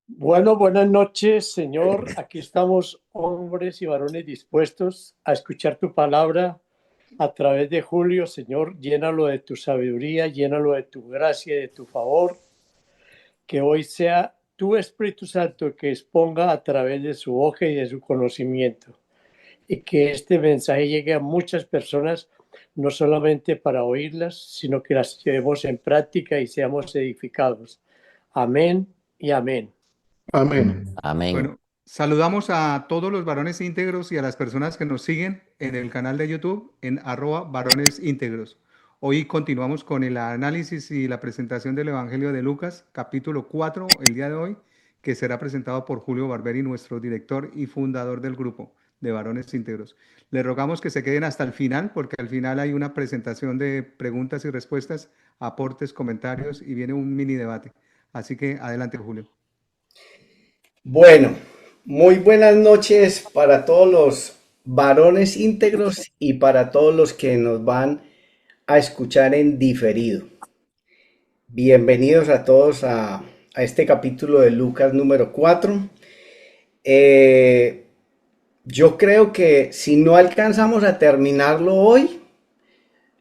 Bueno, buenas noches, Señor. Aquí estamos, hombres y varones dispuestos a escuchar tu palabra a través de Julio, Señor. Llénalo de tu sabiduría, llénalo de tu gracia y de tu favor. Que hoy sea tu Espíritu Santo el que exponga a través de su hoja y de su conocimiento. Y que este mensaje llegue a muchas personas, no solamente para oírlas, sino que las llevemos en práctica y seamos edificados. Amén y amén. Amén. Amén. Bueno, saludamos a todos los varones íntegros y a las personas que nos siguen en el canal de YouTube en @varones íntegros. Hoy continuamos con el análisis y la presentación del Evangelio de Lucas, capítulo 4, el día de hoy, que será presentado por Julio Barberi, nuestro director y fundador del grupo de varones íntegros. Les rogamos que se queden hasta el final, porque al final hay una presentación de preguntas y respuestas, aportes, comentarios y viene un mini debate. Así que adelante, Julio. Bueno, muy buenas noches para todos los varones íntegros y para todos los que nos van a escuchar en diferido. Bienvenidos a todos a este capítulo de Lucas número 4. Yo creo que si no alcanzamos a terminarlo hoy,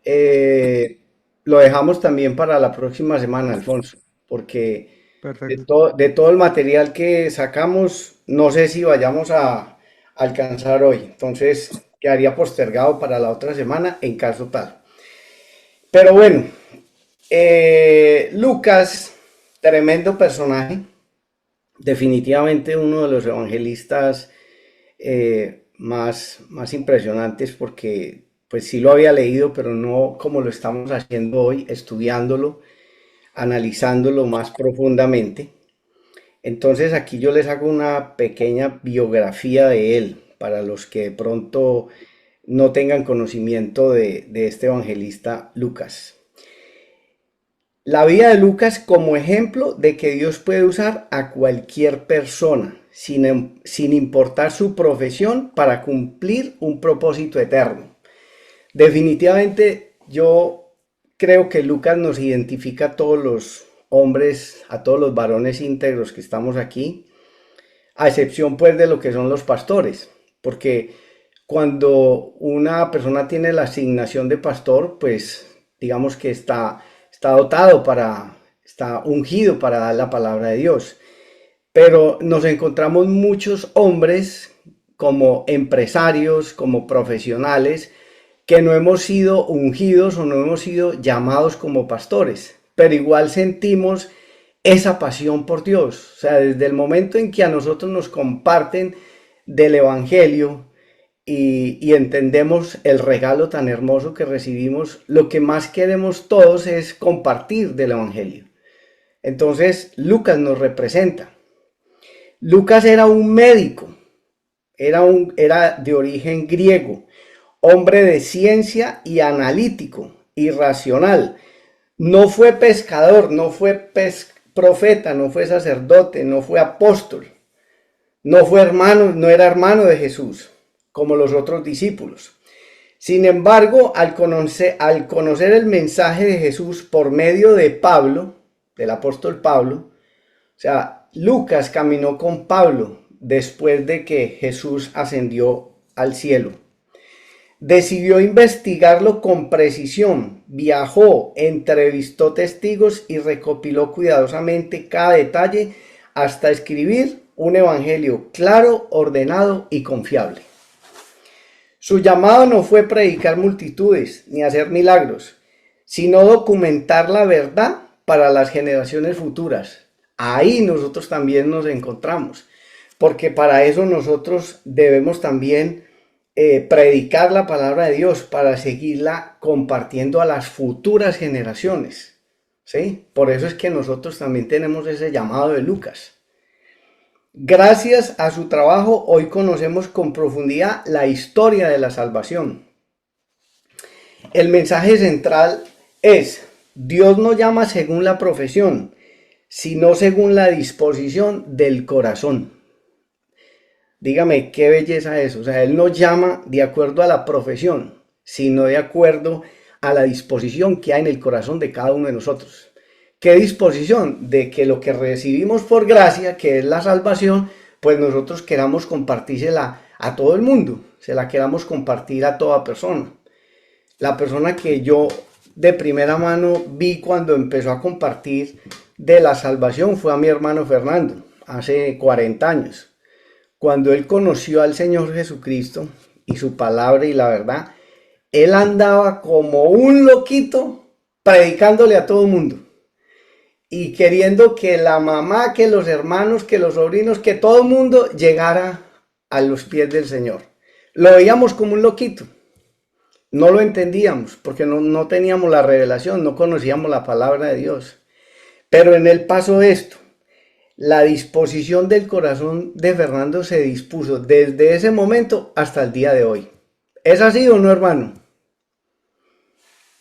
eh, lo dejamos también para la próxima semana, Alfonso, porque Perfecto. de todo el material que sacamos, no sé si vayamos a alcanzar hoy. Entonces, quedaría postergado para la otra semana en caso tal. Pero bueno, Lucas, tremendo personaje, definitivamente uno de los evangelistas más impresionantes porque pues sí lo había leído, pero no como lo estamos haciendo hoy, estudiándolo, analizándolo más profundamente. Entonces aquí yo les hago una pequeña biografía de él para los que de pronto no tengan conocimiento de este evangelista Lucas. La vida de Lucas como ejemplo de que Dios puede usar a cualquier persona sin importar su profesión para cumplir un propósito eterno. Definitivamente yo creo que Lucas nos identifica a todos los hombres, a todos los varones íntegros que estamos aquí, a excepción pues de lo que son los pastores, porque cuando una persona tiene la asignación de pastor, pues digamos que está dotado está ungido para dar la palabra de Dios. Pero nos encontramos muchos hombres como empresarios, como profesionales, que no hemos sido ungidos o no hemos sido llamados como pastores, pero igual sentimos esa pasión por Dios. O sea, desde el momento en que a nosotros nos comparten del Evangelio y entendemos el regalo tan hermoso que recibimos, lo que más queremos todos es compartir del Evangelio. Entonces, Lucas nos representa. Lucas era un médico, era de origen griego, hombre de ciencia y analítico y racional. No fue pescador, no fue profeta, no fue sacerdote, no fue apóstol, no fue hermano, no era hermano de Jesús, como los otros discípulos. Sin embargo, al conocer el mensaje de Jesús por medio de Pablo, del apóstol Pablo, o sea, Lucas caminó con Pablo después de que Jesús ascendió al cielo. Decidió investigarlo con precisión, viajó, entrevistó testigos y recopiló cuidadosamente cada detalle hasta escribir un evangelio claro, ordenado y confiable. Su llamado no fue predicar multitudes ni hacer milagros, sino documentar la verdad para las generaciones futuras. Ahí nosotros también nos encontramos, porque para eso nosotros debemos también predicar la palabra de Dios para seguirla compartiendo a las futuras generaciones. ¿Sí? Por eso es que nosotros también tenemos ese llamado de Lucas. Gracias a su trabajo, hoy conocemos con profundidad la historia de la salvación. El mensaje central es: Dios no llama según la profesión, sino según la disposición del corazón. Dígame, qué belleza eso. O sea, Él no llama de acuerdo a la profesión, sino de acuerdo a la disposición que hay en el corazón de cada uno de nosotros. ¿Qué disposición? De que lo que recibimos por gracia, que es la salvación, pues nosotros queramos compartírsela a todo el mundo, se la queramos compartir a toda persona. La persona que yo de primera mano vi cuando empezó a compartir de la salvación fue a mi hermano Fernando, hace 40 años. Cuando él conoció al Señor Jesucristo y su palabra y la verdad, él andaba como un loquito predicándole a todo el mundo y queriendo que la mamá, que los hermanos, que los sobrinos, que todo el mundo llegara a los pies del Señor. Lo veíamos como un loquito. No lo entendíamos porque no teníamos la revelación, no conocíamos la palabra de Dios. Pero en él pasó esto. La disposición del corazón de Fernando se dispuso desde ese momento hasta el día de hoy. ¿Es así o no, hermano?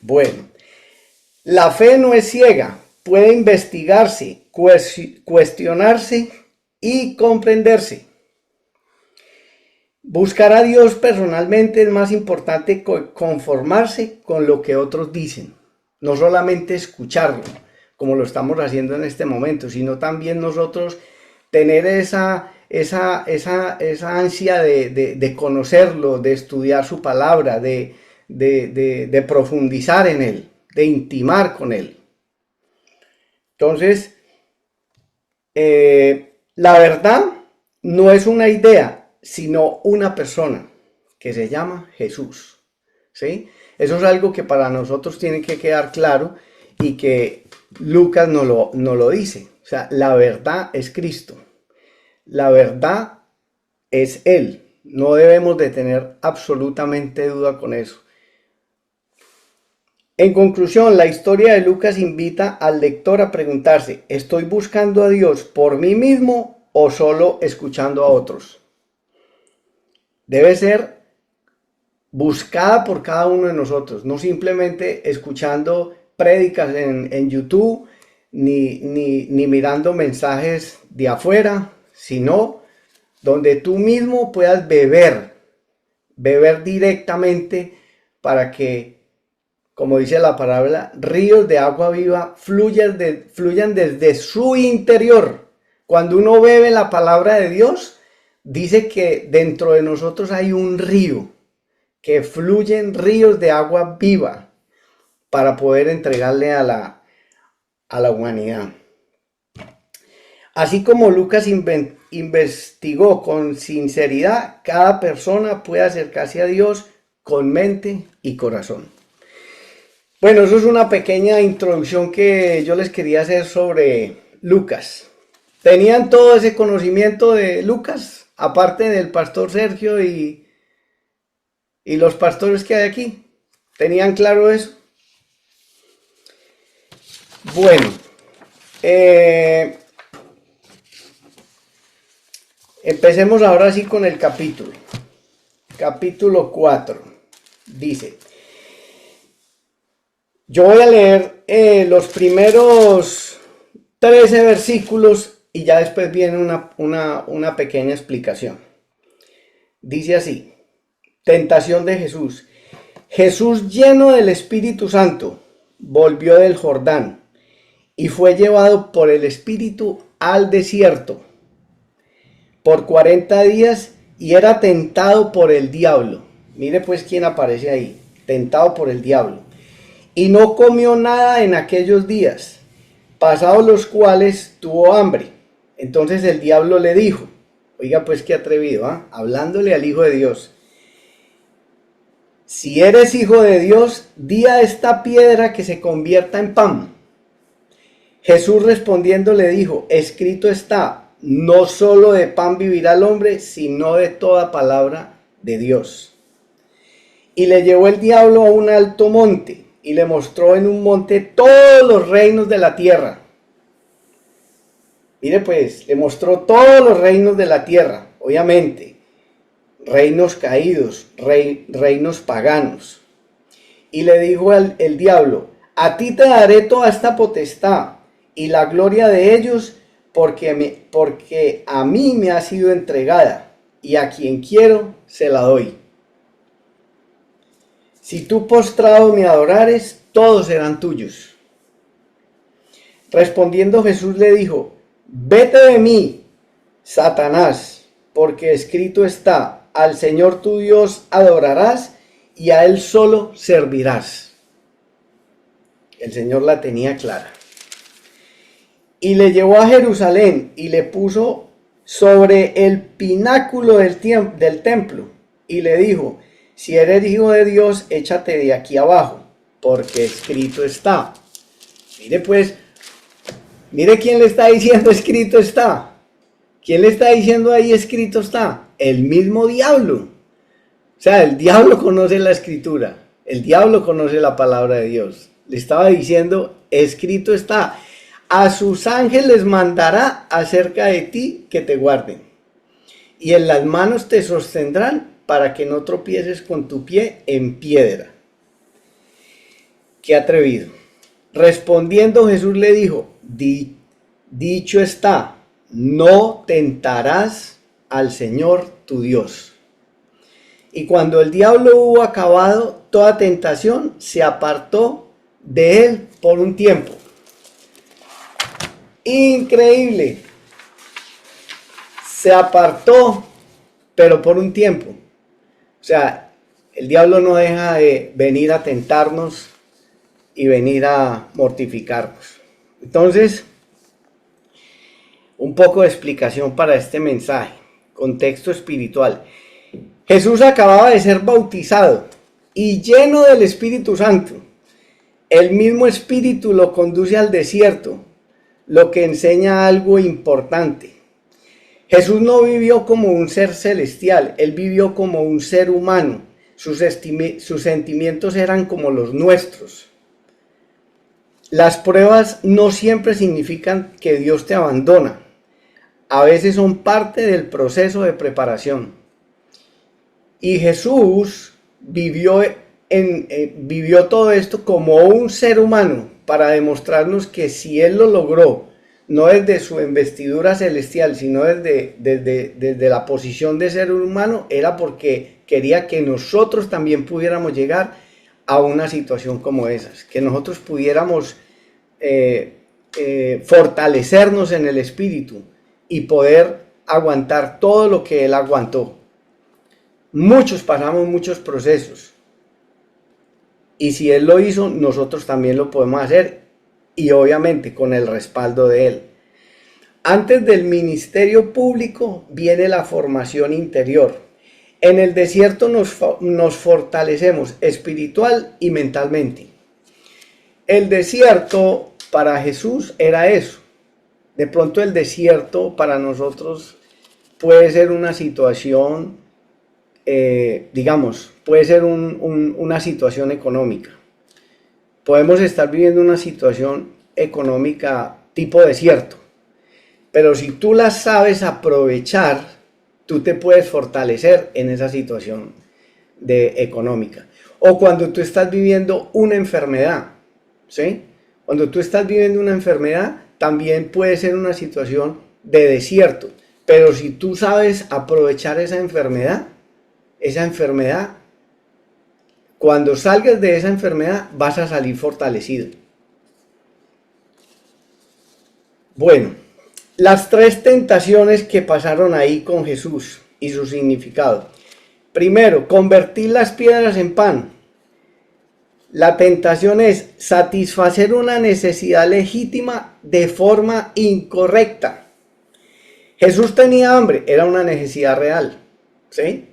Bueno, la fe no es ciega, puede investigarse, cuestionarse y comprenderse. Buscar a Dios personalmente es más importante que conformarse con lo que otros dicen, no solamente escucharlo, como lo estamos haciendo en este momento, sino también nosotros tener esa ansia de conocerlo, de estudiar su palabra, de profundizar en él, de intimar con él. Entonces, la verdad no es una idea, sino una persona que se llama Jesús, ¿sí? Eso es algo que para nosotros tiene que quedar claro y que Lucas no lo dice. O sea, la verdad es Cristo. La verdad es Él. No debemos de tener absolutamente duda con eso. En conclusión, la historia de Lucas invita al lector a preguntarse, ¿estoy buscando a Dios por mí mismo o solo escuchando a otros? Debe ser buscada por cada uno de nosotros, no simplemente escuchando prédicas en YouTube, ni mirando mensajes de afuera, sino donde tú mismo puedas beber directamente para que, como dice la palabra, ríos de agua viva fluyan desde su interior. Cuando uno bebe la palabra de Dios, dice que dentro de nosotros hay un río, que fluyen ríos de agua viva para poder entregarle a la humanidad. Así como Lucas investigó con sinceridad, cada persona puede acercarse a Dios con mente y corazón. Bueno, eso es una pequeña introducción que yo les quería hacer sobre Lucas. ¿Tenían todo ese conocimiento de Lucas? Aparte del pastor Sergio y los pastores que hay aquí. ¿Tenían claro eso? Bueno, empecemos ahora sí con el capítulo. Capítulo 4. Dice, yo voy a leer los primeros 13 versículos y ya después viene una pequeña explicación. Dice así, tentación de Jesús. Jesús, lleno del Espíritu Santo, volvió del Jordán y fue llevado por el Espíritu al desierto por 40 días y era tentado por el diablo. Mire pues quién aparece ahí, tentado por el diablo. Y no comió nada en aquellos días, pasados los cuales tuvo hambre. Entonces el diablo le dijo, oiga pues qué atrevido, hablándole al Hijo de Dios. Si eres hijo de Dios, di a esta piedra que se convierta en pan. Jesús respondiendo le dijo, escrito está, no solo de pan vivirá el hombre, sino de toda palabra de Dios. Y le llevó el diablo a un alto monte, y le mostró en un monte todos los reinos de la tierra. Mire pues, le mostró todos los reinos de la tierra, obviamente, reinos caídos, reinos paganos. Y le dijo el diablo, a ti te daré toda esta potestad y la gloria de ellos, porque a mí me ha sido entregada, y a quien quiero se la doy. Si tú postrado me adorares, todos serán tuyos. Respondiendo Jesús le dijo: vete de mí, Satanás, porque escrito está: al Señor tu Dios adorarás y a Él solo servirás. El Señor la tenía clara. Y le llevó a Jerusalén y le puso sobre el pináculo del templo y le dijo: si eres hijo de Dios, échate de aquí abajo, porque escrito está. Mire pues, mire quién le está diciendo escrito está. ¿Quién le está diciendo ahí escrito está? El mismo diablo. O sea, el diablo conoce la escritura, el diablo conoce la palabra de Dios. Le estaba diciendo escrito está. A sus ángeles mandará acerca de ti que te guarden, y en las manos te sostendrán para que no tropieces con tu pie en piedra. Qué atrevido. Respondiendo Jesús le dijo: dicho está, no tentarás al Señor tu Dios. Y cuando el diablo hubo acabado toda tentación, se apartó de él por un tiempo. Increíble. Se apartó, pero por un tiempo. O sea, el diablo no deja de venir a tentarnos y venir a mortificarnos. Entonces, un poco de explicación para este mensaje. Contexto espiritual. Jesús acababa de ser bautizado y lleno del Espíritu Santo. El mismo Espíritu lo conduce al desierto, lo que enseña algo importante. Jesús no vivió como un ser celestial, él vivió como un ser humano. Sus sentimientos eran como los nuestros. Las pruebas no siempre significan que Dios te abandona. A veces son parte del proceso de preparación. Y Jesús vivió todo esto como un ser humano para demostrarnos que si Él lo logró, no desde su investidura celestial, sino desde la posición de ser humano, era porque quería que nosotros también pudiéramos llegar a una situación como esas, que nosotros pudiéramos fortalecernos en el espíritu y poder aguantar todo lo que Él aguantó. Muchos pasamos muchos procesos, y si Él lo hizo, nosotros también lo podemos hacer, y obviamente con el respaldo de Él. Antes del ministerio público viene la formación interior. En el desierto nos fortalecemos espiritual y mentalmente. El desierto para Jesús era eso. De pronto el desierto para nosotros puede ser una situación, puede ser una situación económica. Podemos estar viviendo una situación económica tipo desierto, pero si tú la sabes aprovechar, tú te puedes fortalecer en esa situación económica. O cuando tú estás viviendo una enfermedad, ¿sí? Cuando tú estás viviendo una enfermedad, también puede ser una situación de desierto, pero si tú sabes aprovechar esa enfermedad, cuando salgas de esa enfermedad, vas a salir fortalecido. Bueno, las tres tentaciones que pasaron ahí con Jesús y su significado. Primero, convertir las piedras en pan. La tentación es satisfacer una necesidad legítima de forma incorrecta. Jesús tenía hambre, era una necesidad real, ¿sí?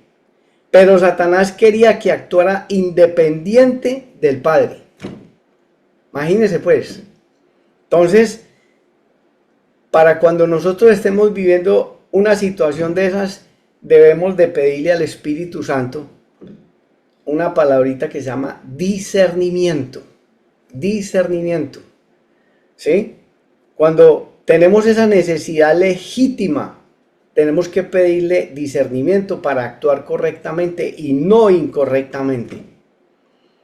Pero Satanás quería que actuara independiente del Padre. Imagínense pues. Entonces, para cuando nosotros estemos viviendo una situación de esas, debemos de pedirle al Espíritu Santo una palabrita que se llama discernimiento. Discernimiento. ¿Sí? Cuando tenemos esa necesidad legítima, tenemos que pedirle discernimiento para actuar correctamente y no incorrectamente.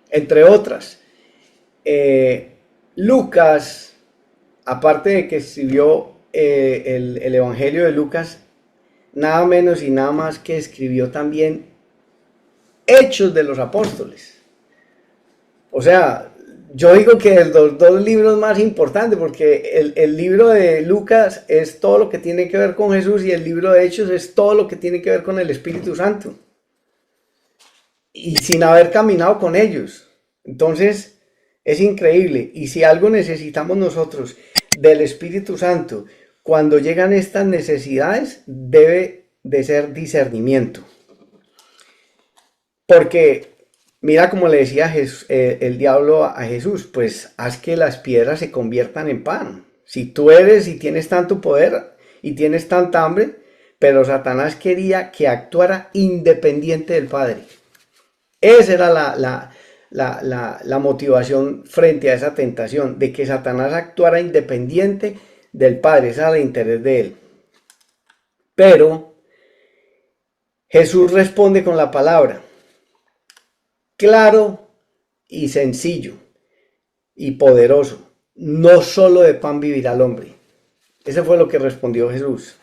Entre otras, Lucas, aparte de que escribió el Evangelio de Lucas, nada menos y nada más que escribió también Hechos de los Apóstoles. O sea, yo digo que los dos libros más importantes, porque el libro de Lucas es todo lo que tiene que ver con Jesús y el libro de Hechos es todo lo que tiene que ver con el Espíritu Santo. Y sin haber caminado con ellos. Entonces, es increíble. Y si algo necesitamos nosotros del Espíritu Santo, cuando llegan estas necesidades, debe de ser discernimiento. Porque, mira como le decía el diablo a Jesús, pues haz que las piedras se conviertan en pan. Si tú eres y tienes tanto poder y tienes tanta hambre, pero Satanás quería que actuara independiente del Padre. Esa era la motivación frente a esa tentación, de que Satanás actuara independiente del Padre. Ese era el interés de él. Pero Jesús responde con la palabra, claro y sencillo y poderoso. No solo de pan vivirá el hombre. Ese fue lo que respondió Jesús.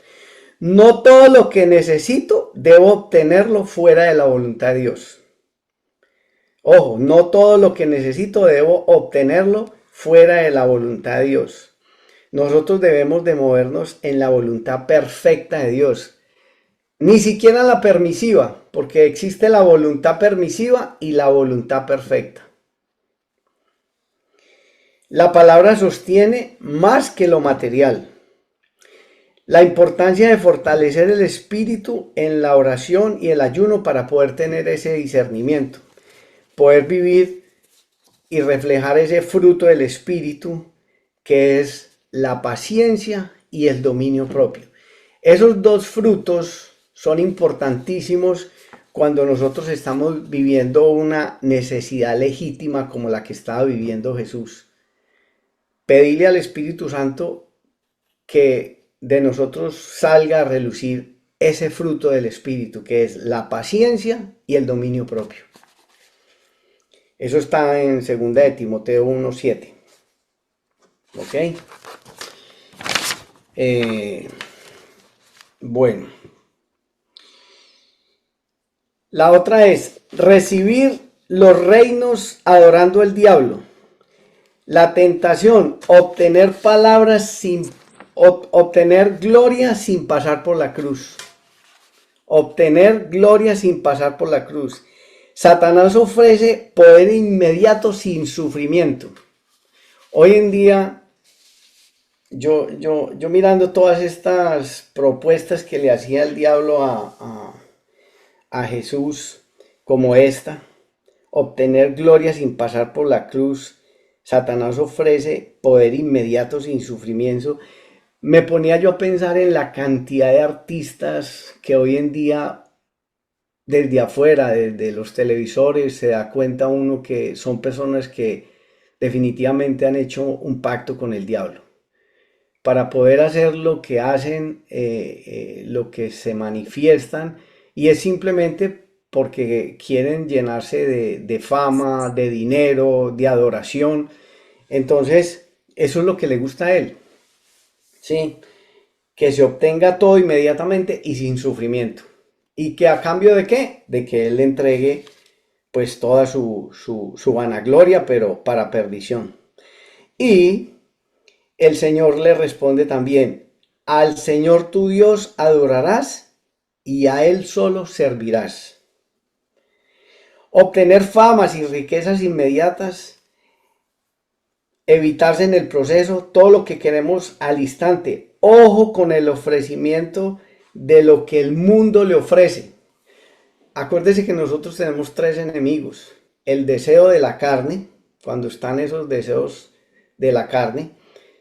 No todo lo que necesito debo obtenerlo fuera de la voluntad de Dios. Ojo, no todo lo que necesito debo obtenerlo fuera de la voluntad de Dios. Nosotros debemos de movernos en la voluntad perfecta de Dios. Ni siquiera la permisiva, porque existe la voluntad permisiva y la voluntad perfecta. La palabra sostiene más que lo material. La importancia de fortalecer el espíritu en la oración y el ayuno para poder tener ese discernimiento. Poder vivir y reflejar ese fruto del espíritu que es la paciencia y el dominio propio. Esos dos frutos son importantísimos cuando nosotros estamos viviendo una necesidad legítima como la que estaba viviendo Jesús. Pedirle al Espíritu Santo que de nosotros salga a relucir ese fruto del espíritu que es la paciencia y el dominio propio. Eso está en 2 de Timoteo 1:7. ¿Ok? Bueno. La otra es recibir los reinos adorando al diablo. La tentación, obtener obtener gloria sin pasar por la cruz. Obtener gloria sin pasar por la cruz. Satanás ofrece poder inmediato sin sufrimiento. Hoy en día, yo mirando todas estas propuestas que le hacía el diablo a Jesús, como esta, obtener gloria sin pasar por la cruz, Satanás ofrece poder inmediato sin sufrimiento. Me ponía yo a pensar en la cantidad de artistas que hoy en día, desde afuera, desde los televisores, se da cuenta uno que son personas que definitivamente han hecho un pacto con el diablo para poder hacer lo que hacen, lo que se manifiestan, y es simplemente porque quieren llenarse de fama, de dinero, de adoración. Entonces, eso es lo que le gusta a él, ¿sí? Que se obtenga todo inmediatamente y sin sufrimiento. ¿Y que a cambio de qué? De que él le entregue pues toda su vanagloria, pero para perdición. Y el Señor le responde también, al Señor tu Dios adorarás y a Él solo servirás. Obtener famas y riquezas inmediatas, evitarse en el proceso todo lo que queremos al instante. Ojo con el ofrecimiento de lo que el mundo le ofrece. Acuérdese que nosotros tenemos tres enemigos. El deseo de la carne, cuando están esos deseos de la carne.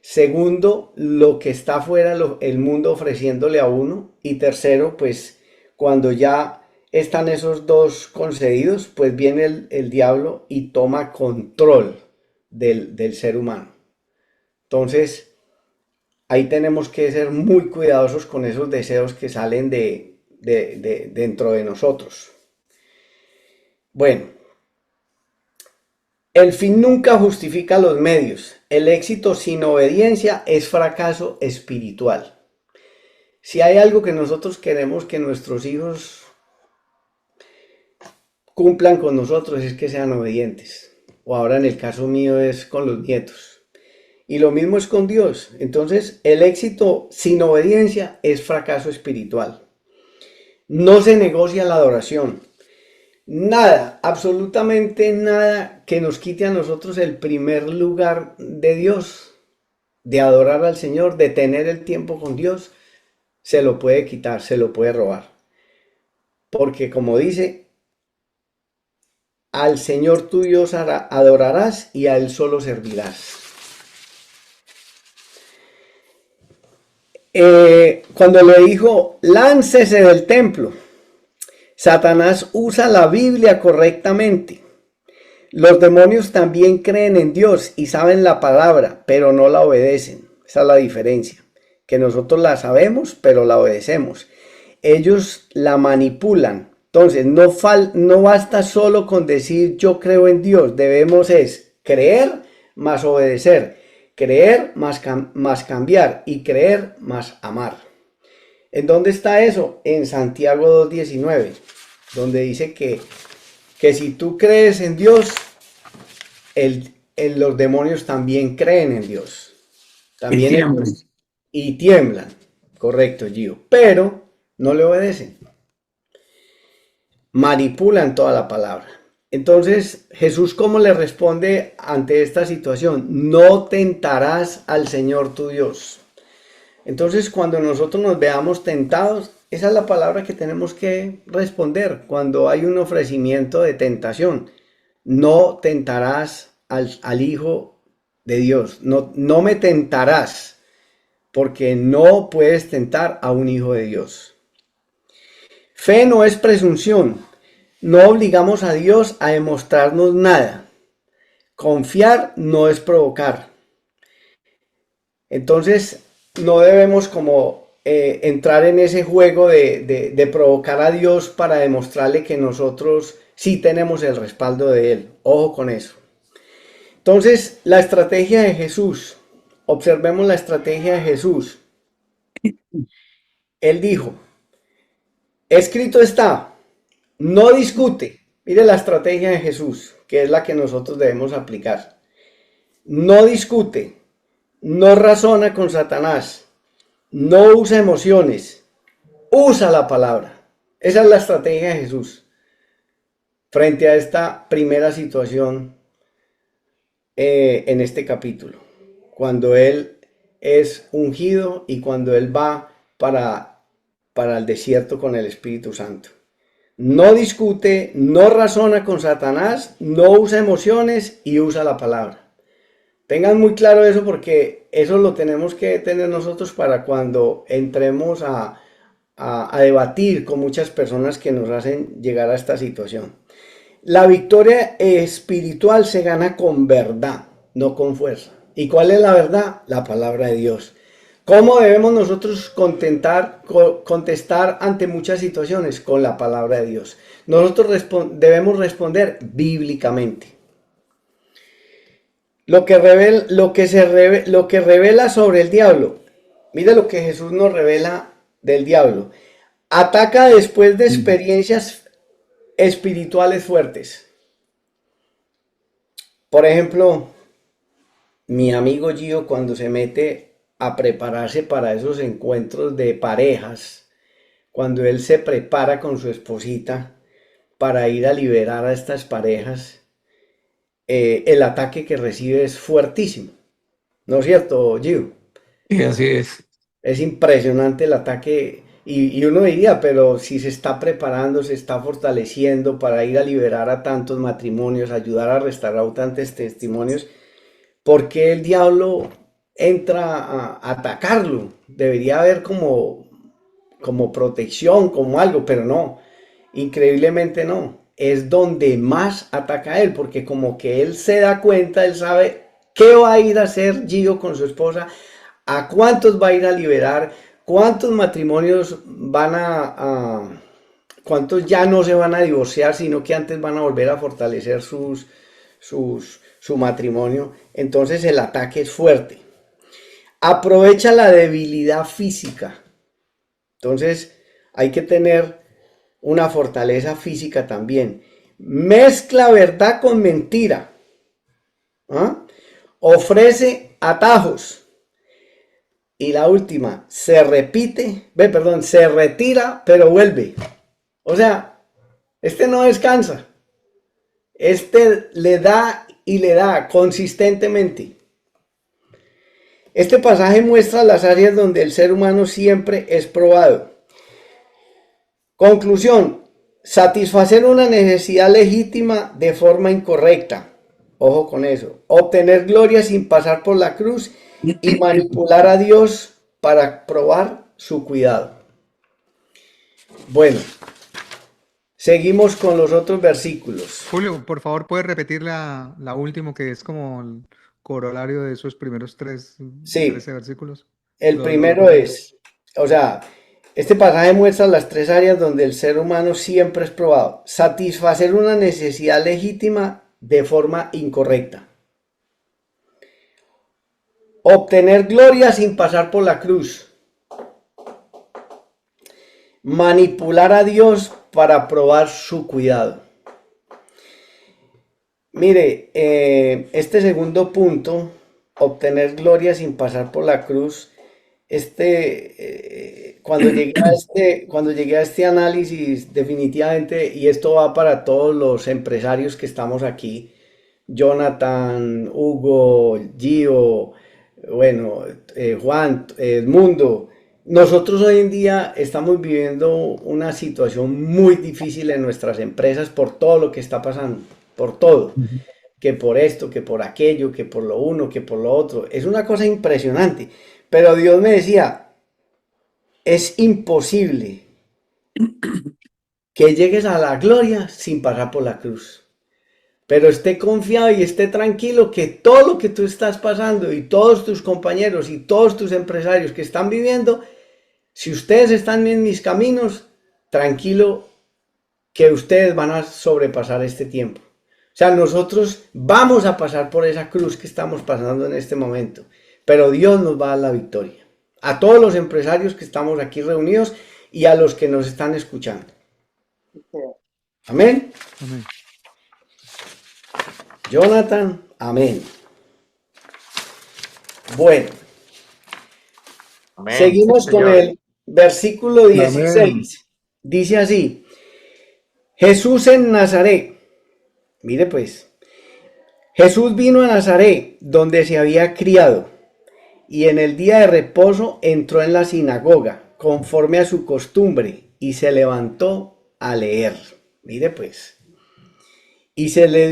Segundo, lo que está afuera, el mundo ofreciéndole a uno. Y tercero, pues cuando ya están esos dos concedidos, pues viene el diablo y toma control del ser humano. Entonces, ahí tenemos que ser muy cuidadosos con esos deseos que salen dentro de nosotros. Bueno, el fin nunca justifica los medios. El éxito sin obediencia es fracaso espiritual. Si hay algo que nosotros queremos que nuestros hijos cumplan con nosotros, es que sean obedientes. o ahora en el caso mío es con los nietos. Y lo mismo es con Dios. Entonces, el éxito sin obediencia es fracaso espiritual. No se negocia la adoración. Nada, absolutamente nada que nos quite a nosotros el primer lugar de Dios, de adorar al Señor, de tener el tiempo con Dios, se lo puede quitar, se lo puede robar. Porque como dice, al Señor tu Dios adorarás y a Él solo servirás. Cuando le dijo, láncese del templo, Satanás usa la Biblia correctamente. Los demonios también creen en Dios y saben la palabra, pero no la obedecen. Esa es la diferencia, que nosotros la sabemos, pero la obedecemos. Ellos la manipulan. Entonces, no basta solo con decir yo creo en Dios, debemos creer más obedecer, creer más cambiar y creer más amar. ¿En dónde está eso? En Santiago 2:19, donde dice que si tú crees en Dios, los demonios también creen en Dios. También y tiemblan. Correcto, Gio. Pero no le obedecen. Manipulan toda la palabra. Entonces, Jesús, ¿cómo le responde ante esta situación? No tentarás al Señor tu Dios. Entonces, cuando nosotros nos veamos tentados, esa es la palabra que tenemos que responder cuando hay un ofrecimiento de tentación. No tentarás al Hijo de Dios. No me tentarás, porque no puedes tentar a un hijo de Dios. Fe no es presunción. No obligamos a Dios a demostrarnos nada. Confiar no es provocar. Entonces, no debemos como entrar en ese juego de provocar a Dios para demostrarle que nosotros sí tenemos el respaldo de Él. Ojo con eso. Entonces, la estrategia de Jesús. Observemos la estrategia de Jesús. Él dijo, escrito está, no discute. Mire la estrategia de Jesús, que es la que nosotros debemos aplicar. No discute, no razona con Satanás, no usa emociones, usa la palabra. Esa es la estrategia de Jesús frente a esta primera situación en este capítulo. Cuando Él es ungido y cuando Él va para el desierto con el Espíritu Santo. No discute, no razona con Satanás, no usa emociones y usa la palabra. Tengan muy claro eso porque eso lo tenemos que tener nosotros para cuando entremos a debatir con muchas personas que nos hacen llegar a esta situación. La victoria espiritual se gana con verdad, no con fuerza. ¿Y cuál es la verdad? La palabra de Dios. ¿Cómo debemos nosotros contestar ante muchas situaciones? Con la palabra de Dios. Nosotros debemos responder bíblicamente. Lo que revela sobre el diablo. Mire lo que Jesús nos revela del diablo. Ataca después de experiencias espirituales fuertes. Por ejemplo, mi amigo Gio, cuando se mete a prepararse para esos encuentros de parejas, cuando él se prepara con su esposita para ir a liberar a estas parejas, el ataque que recibe es fuertísimo. ¿No es cierto, Gio? Y así es. Es impresionante el ataque y uno diría, pero si se está preparando, se está fortaleciendo para ir a liberar a tantos matrimonios, ayudar a restaurar tantos testimonios, ¿por qué el diablo entra a atacarlo? Debería haber como protección, como algo, pero no, increíblemente no. Es donde más ataca a él, porque como que él se da cuenta, él sabe qué va a ir a hacer Gio con su esposa, a cuántos va a ir a liberar, cuántos matrimonios cuántos ya no se van a divorciar, sino que antes van a volver a fortalecer su matrimonio. Entonces el ataque es fuerte. Aprovecha la debilidad física. Entonces hay que tener una fortaleza física también. Mezcla verdad con mentira. ¿Ah? Ofrece atajos. Y la última, se retira, pero vuelve. O sea, este no descansa. Este le da y le da consistentemente. Este pasaje muestra las áreas donde el ser humano siempre es probado. Conclusión, satisfacer una necesidad legítima de forma incorrecta. Ojo con eso. Obtener gloria sin pasar por la cruz y manipular a Dios para probar su cuidado. Bueno, seguimos con los otros versículos. Julio, por favor, ¿puedes repetir la última que es como el corolario de esos primeros 13 versículos? El primero es, o sea, este pasaje muestra las 3 áreas donde el ser humano siempre es probado. Satisfacer una necesidad legítima de forma incorrecta. Obtener gloria sin pasar por la cruz. Manipular a Dios para probar su cuidado. Mire, este segundo punto, obtener gloria sin pasar por la cruz, cuando llegué a este análisis, definitivamente, y esto va para todos los empresarios que estamos aquí, Jonathan, Hugo, Gio, bueno, Juan, Edmundo, nosotros hoy en día estamos viviendo una situación muy difícil en nuestras empresas por todo lo que está pasando, por todo, que por esto, que por aquello, que por lo uno, que por lo otro. Es una cosa impresionante, pero Dios me decía, es imposible que llegues a la gloria sin pasar por la cruz. Pero esté confiado y esté tranquilo que todo lo que tú estás pasando y todos tus compañeros y todos tus empresarios que están viviendo, si ustedes están en mis caminos, tranquilo que ustedes van a sobrepasar este tiempo. O sea, nosotros vamos a pasar por esa cruz que estamos pasando en este momento, pero Dios nos va a dar la victoria. A todos los empresarios que estamos aquí reunidos y a los que nos están escuchando. Amén. Amén. Jonathan, amén. Bueno, Amén. seguimos con Señor. el versículo 16. Amén. Dice así, Jesús en Nazaret. Mire pues, Jesús vino a Nazaret, donde se había criado, y en el día de reposo entró en la sinagoga, conforme a su costumbre, y se levantó a leer. Mire pues. Y se le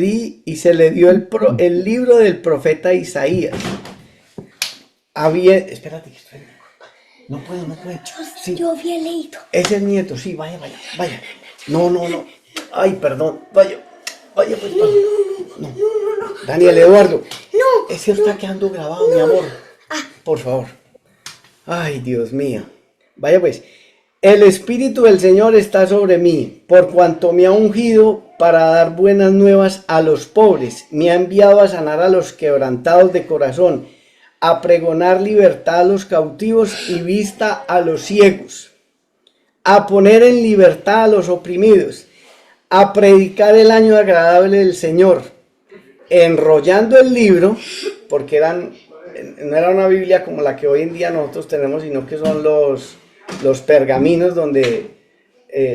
dio el libro del profeta Isaías. Espérate. No puedo. Sí. Yo había leído. Es el nieto, sí, vaya. No. Ay, perdón, vaya pues. No. Daniel Eduardo. No. Ese está quedando grabado, mi amor. Por favor. Ay, Dios mío. Vaya pues. El Espíritu del Señor está sobre mí, por cuanto me ha ungido para dar buenas nuevas a los pobres. Me ha enviado a sanar a los quebrantados de corazón, a pregonar libertad a los cautivos y vista a los ciegos, a poner en libertad a los oprimidos, a predicar el año agradable del Señor. Enrollando el libro, porque no era una Biblia como la que hoy en día nosotros tenemos, sino que son los pergaminos donde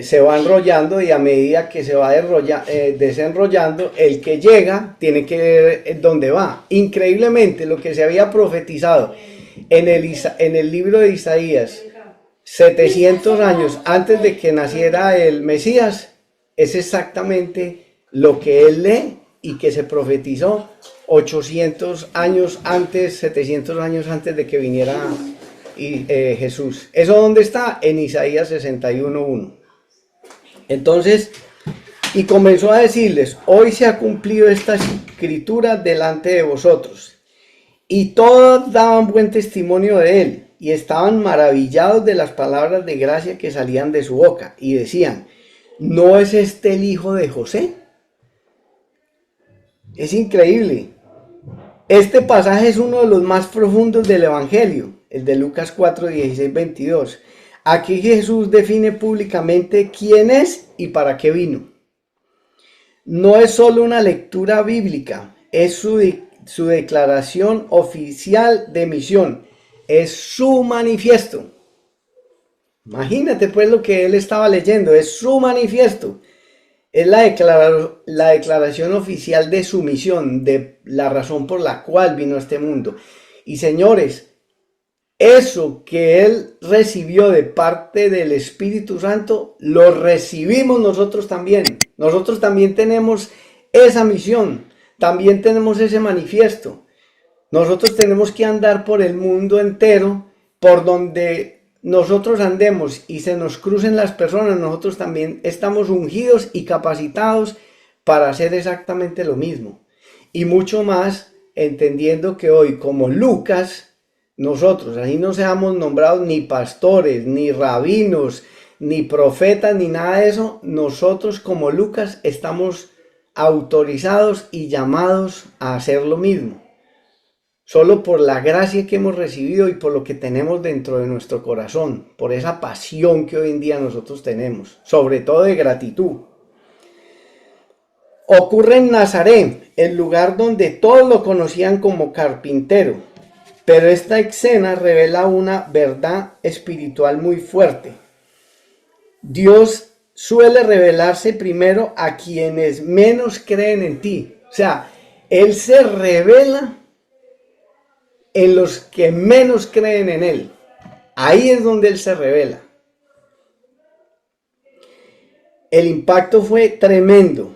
se va enrollando, y a medida que se va desenrollando, el que llega tiene que ver dónde va. Increíblemente, lo que se había profetizado en el libro de Isaías 700 años antes de que naciera el Mesías, es exactamente lo que él lee y que se profetizó 800 años antes, 700 años antes de que viniera Jesús. ¿Eso dónde está? En Isaías 61:1. Entonces, y comenzó a decirles, hoy se ha cumplido esta escritura delante de vosotros. Y todos daban buen testimonio de él, y estaban maravillados de las palabras de gracia que salían de su boca, y decían, ¿no es este el hijo de José? Es increíble. Este pasaje es uno de los más profundos del Evangelio, el de Lucas 4, 16, 22. Aquí Jesús define públicamente quién es y para qué vino. No es solo una lectura bíblica, es su su declaración oficial de misión. Es su manifiesto. Imagínate pues lo que él estaba leyendo, es su manifiesto. Es la declaración oficial de su misión, de la razón por la cual vino a este mundo. Y señores, eso que él recibió de parte del Espíritu Santo, lo recibimos nosotros también. Nosotros también tenemos esa misión, también tenemos ese manifiesto. Nosotros tenemos que andar por el mundo entero, por donde nosotros andemos y se nos crucen las personas, nosotros también estamos ungidos y capacitados para hacer exactamente lo mismo. Y mucho más, entendiendo que hoy, como Lucas, nosotros, así no seamos nombrados ni pastores, ni rabinos, ni profetas, ni nada de eso, nosotros como Lucas estamos autorizados y llamados a hacer lo mismo. Solo por la gracia que hemos recibido y por lo que tenemos dentro de nuestro corazón, por esa pasión que hoy en día nosotros tenemos, sobre todo de gratitud. Ocurre en Nazaret, el lugar donde todos lo conocían como carpintero, pero esta escena revela una verdad espiritual muy fuerte. Dios suele revelarse primero a quienes menos creen en ti. O sea, Él se revela en los que menos creen en Él. Ahí es donde Él se revela. El impacto fue tremendo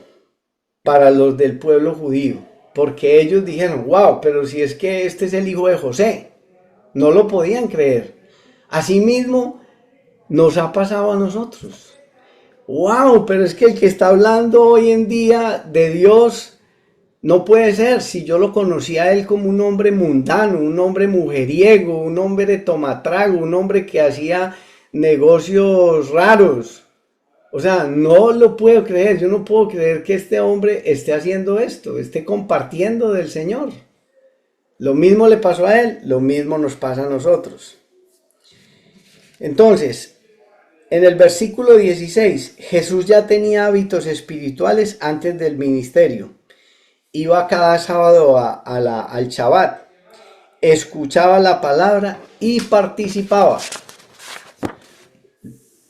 para los del pueblo judío, porque ellos dijeron, wow, pero si es que este es el hijo de José. No lo podían creer. Asimismo, nos ha pasado a nosotros. Wow, pero es que el que está hablando hoy en día de Dios no puede ser. Si yo lo conocía a él como un hombre mundano, un hombre mujeriego, un hombre tomatrago, un hombre que hacía negocios raros. O sea, no lo puedo creer. Yo no puedo creer que este hombre esté haciendo esto, esté compartiendo del Señor. Lo mismo le pasó a él, lo mismo nos pasa a nosotros. Entonces, en el versículo 16, Jesús ya tenía hábitos espirituales antes del ministerio. Iba cada sábado al Shabbat, escuchaba la palabra y participaba.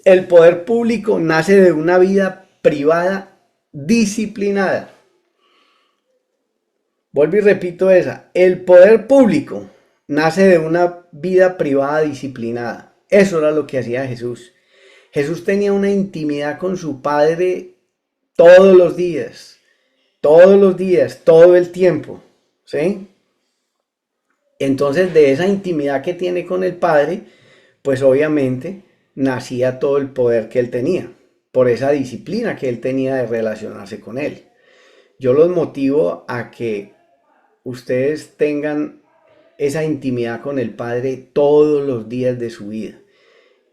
El poder público nace de una vida privada disciplinada. Vuelvo y repito esa. El poder público nace de una vida privada disciplinada. Eso era lo que hacía Jesús. Jesús tenía una intimidad con su Padre todos los días, todo el tiempo, ¿sí? Entonces, de esa intimidad que tiene con el Padre, pues obviamente nacía todo el poder que él tenía, por esa disciplina que él tenía de relacionarse con él. Yo los motivo a que ustedes tengan esa intimidad con el Padre todos los días de su vida,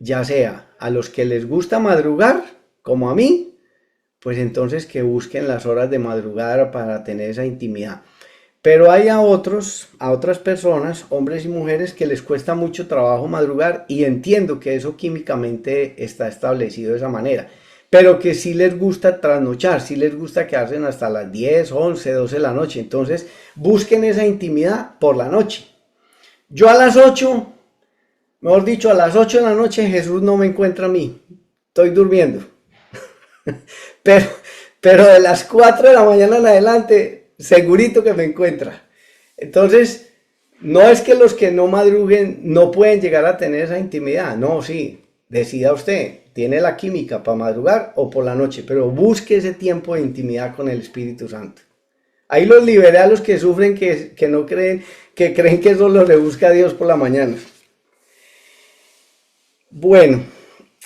ya sea a los que les gusta madrugar, como a mí, pues entonces que busquen las horas de madrugada para tener esa intimidad. Pero hay a otras personas, hombres y mujeres, que les cuesta mucho trabajo madrugar, y entiendo que eso químicamente está establecido de esa manera, pero que sí les gusta trasnochar, sí les gusta quedarse hasta las 10, 11, 12 de la noche. Entonces busquen esa intimidad por la noche. Yo a las 8, mejor dicho, a las 8 de la noche Jesús no me encuentra a mí, estoy durmiendo. Pero de las 4 de la mañana en adelante, segurito que me encuentra. Entonces, no es que los que no madruguen no pueden llegar a tener esa intimidad. No, sí, decida usted, tiene la química para madrugar o por la noche, pero busque ese tiempo de intimidad con el Espíritu Santo. Ahí los liberé a los que sufren, que no creen, que creen que solo le busca a Dios por la mañana. Bueno,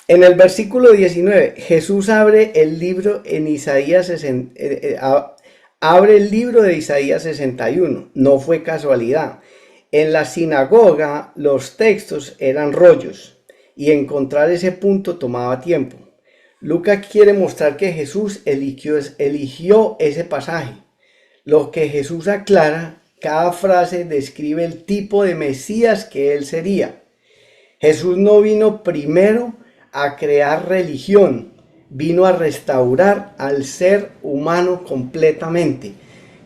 en el versículo 19, Jesús abre el libro en Isaías 60, abre el libro de Isaías 61. No fue casualidad. En la sinagoga los textos eran rollos y encontrar ese punto tomaba tiempo. Lucas quiere mostrar que Jesús eligió ese pasaje. Lo que Jesús aclara, cada frase describe el tipo de Mesías que él sería. Jesús no vino primero a crear religión, vino a restaurar al ser humano completamente.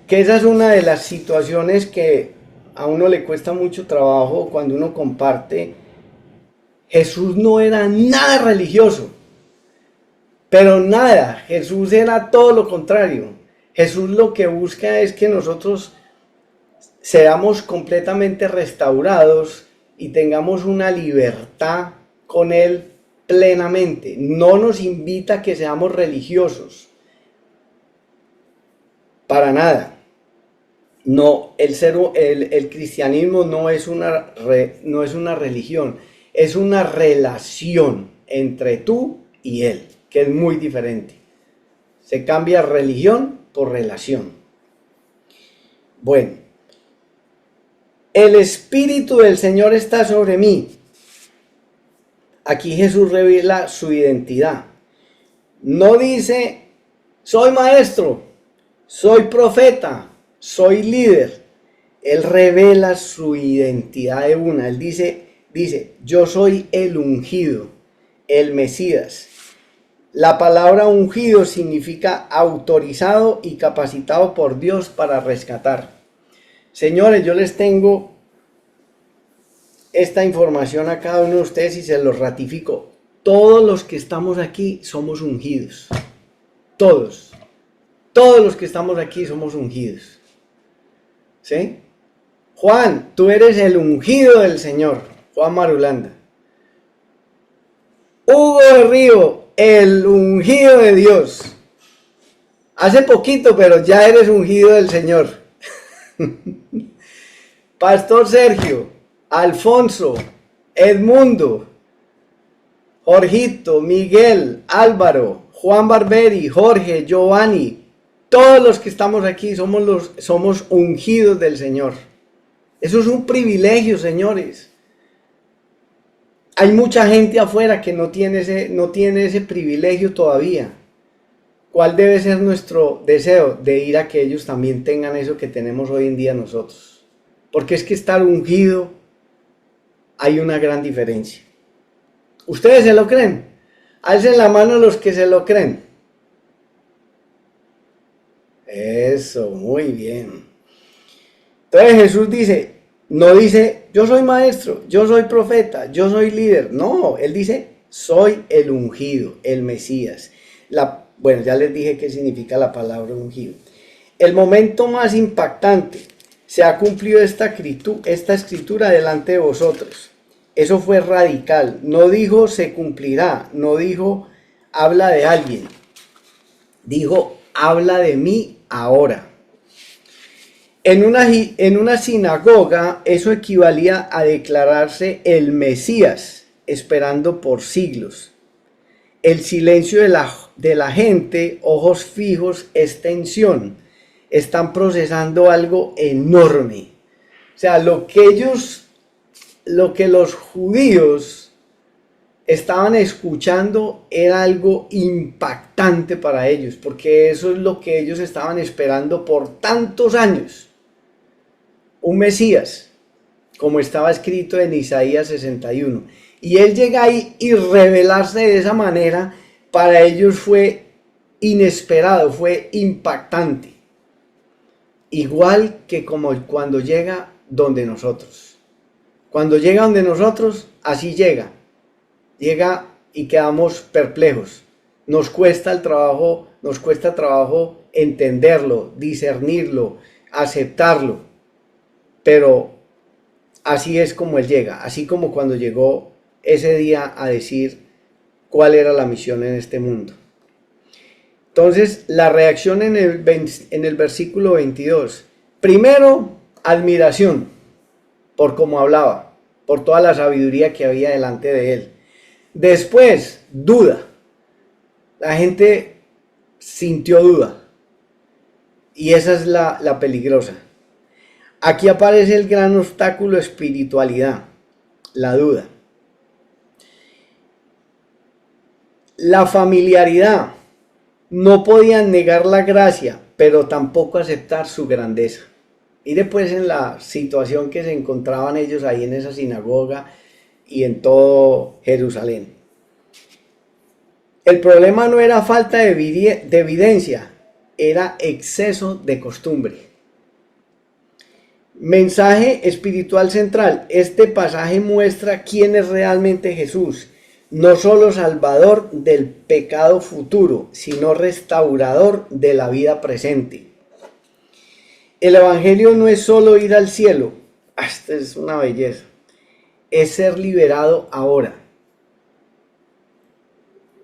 que esa es una de las situaciones que a uno le cuesta mucho trabajo cuando uno comparte. Jesús no era nada religioso, pero nada. Jesús era todo lo contrario. Jesús lo que busca es que nosotros seamos completamente restaurados y tengamos una libertad con Él plenamente. No nos invita a que seamos religiosos, para nada. No, el cristianismo no es una religión, es una relación entre tú y Él, que es muy diferente. Se cambia religión por relación. Bueno, el Espíritu del Señor está sobre mí. Aquí Jesús revela su identidad. No dice, soy maestro, soy profeta, soy líder. Él revela su identidad de una. Él dice, yo soy el ungido, el Mesías. La palabra ungido significa autorizado y capacitado por Dios para rescatar. Señores, yo les tengo esta información a cada uno de ustedes y se los ratifico. Todos los que estamos aquí somos ungidos. Todos los que estamos aquí somos ungidos. ¿Sí? Juan, tú eres el ungido del Señor. Juan Marulanda. Hugo de Río, el ungido de Dios. Hace poquito, pero ya eres ungido del Señor. Pastor Sergio, Alfonso, Edmundo, Jorgito, Miguel, Álvaro, Juan Barberi, Jorge, Giovanni, todos los que estamos aquí somos ungidos del Señor. Eso es un privilegio, señores. Hay mucha gente afuera que no tiene ese privilegio todavía. ¿Cuál debe ser nuestro deseo? De ir a que ellos también tengan eso que tenemos hoy en día nosotros. Porque es que estar ungido, hay una gran diferencia. ¿Ustedes se lo creen? Alcen la mano los que se lo creen. Eso, muy bien. Entonces Jesús no dice, yo soy maestro, yo soy profeta, yo soy líder. No, Él dice, soy el ungido, el Mesías. Bueno, ya les dije qué significa la palabra ungido. El momento más impactante, se ha cumplido esta escritura delante de vosotros. Eso fue radical. No dijo se cumplirá, no dijo habla de alguien. Dijo habla de mí ahora. En una sinagoga eso equivalía a declararse el Mesías, esperando por siglos. El silencio de la gente, ojos fijos, es tensión. Están procesando algo enorme. O sea, lo que los judíos estaban escuchando era algo impactante para ellos, porque eso es lo que ellos estaban esperando por tantos años. Un Mesías, como estaba escrito en Isaías 61. Y él llega ahí y revelarse de esa manera, para ellos fue inesperado, fue impactante. Igual que como cuando llega donde nosotros. Cuando llega donde nosotros, así llega. Llega y quedamos perplejos. Nos cuesta trabajo entenderlo, discernirlo, aceptarlo. Pero así es como Él llega. Así como cuando llegó ese día a decir cuál era la misión en este mundo. Entonces, la reacción en el versículo 22. Primero, admiración por cómo hablaba, por toda la sabiduría que había delante de él. Después, duda. La gente sintió duda. Y esa es la peligrosa. Aquí aparece el gran obstáculo espiritualidad, la duda. La familiaridad. No podían negar la gracia, pero tampoco aceptar su grandeza. Mire pues en la situación que se encontraban ellos ahí en esa sinagoga y en todo Jerusalén. El problema no era falta de evidencia, era exceso de costumbre. Mensaje espiritual central. Este pasaje muestra quién es realmente Jesús. No solo salvador del pecado futuro, sino restaurador de la vida presente. El evangelio no es solo ir al cielo. Esta es una belleza. Es ser liberado ahora.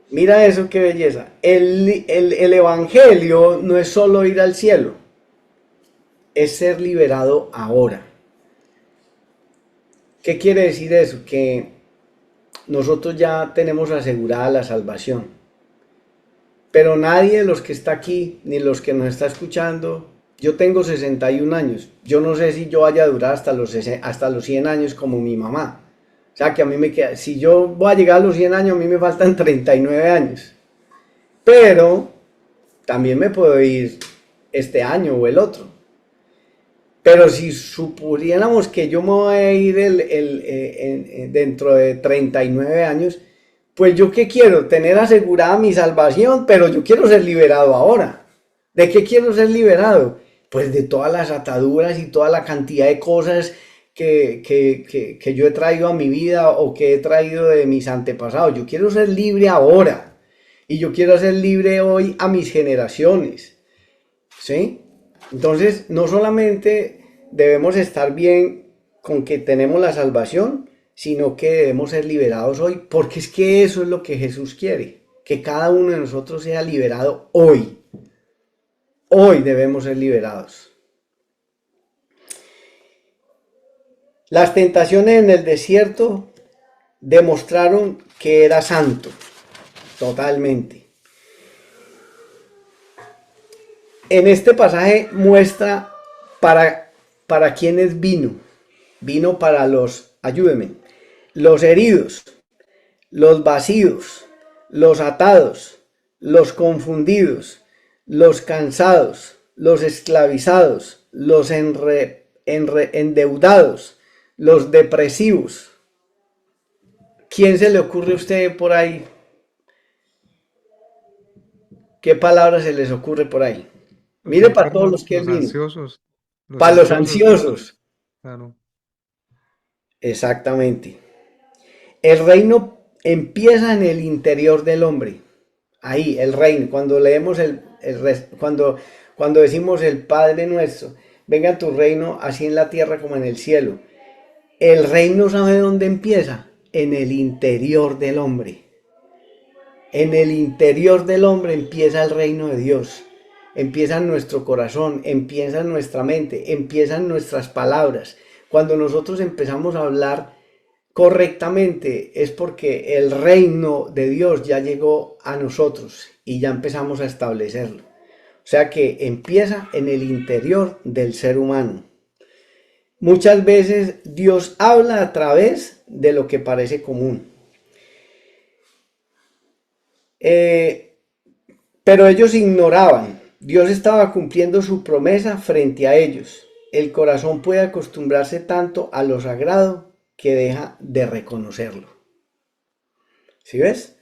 Mira eso, qué belleza. El evangelio no es solo ir al cielo. Es ser liberado ahora. ¿Qué quiere decir eso? Que nosotros ya tenemos asegurada la salvación. Pero nadie de los que está aquí, ni los que nos está escuchando, yo tengo 61 años. Yo no sé si yo vaya a durar hasta los 100 años como mi mamá. O sea, que a mí me queda, si yo voy a llegar a los 100 años, a mí me faltan 39 años. Pero también me puedo ir este año o el otro. Pero si suponiéramos que yo me voy a ir dentro de 39 años, pues yo qué quiero, tener asegurada mi salvación, pero yo quiero ser liberado ahora. ¿De qué quiero ser liberado? Pues de todas las ataduras y toda la cantidad de cosas que yo he traído a mi vida o que he traído de mis antepasados. Yo quiero ser libre ahora y yo quiero ser libre hoy a mis generaciones, ¿sí? Entonces, no solamente debemos estar bien con que tenemos la salvación, sino que debemos ser liberados hoy, porque es que eso es lo que Jesús quiere, que cada uno de nosotros sea liberado hoy. Hoy debemos ser liberados. Las tentaciones en el desierto demostraron que era santo, totalmente. En este pasaje muestra para quiénes vino. Vino para ayúdenme, los heridos, los vacíos, los atados, los confundidos, los cansados, los esclavizados, los endeudados, los depresivos. ¿Quién se le ocurre a usted por ahí? ¿Qué palabra se les ocurre por ahí? Mire para todos los que vino. Ansiosos. Para los ansiosos. Claro. Exactamente. El reino empieza en el interior del hombre. Ahí, el reino. Cuando leemos cuando decimos el Padre nuestro, venga tu reino así en la tierra como en el cielo. El reino, ¿sabe dónde empieza? En el interior del hombre. En el interior del hombre empieza el reino de Dios. Empieza en nuestro corazón, empieza en nuestra mente, empiezan nuestras palabras. Cuando nosotros empezamos a hablar correctamente es porque el reino de Dios ya llegó a nosotros y ya empezamos a establecerlo. O sea que empieza en el interior del ser humano. Muchas veces Dios habla a través de lo que parece común. Pero ellos ignoraban. Dios estaba cumpliendo su promesa frente a ellos. El corazón puede acostumbrarse tanto a lo sagrado que deja de reconocerlo. ¿Sí ves?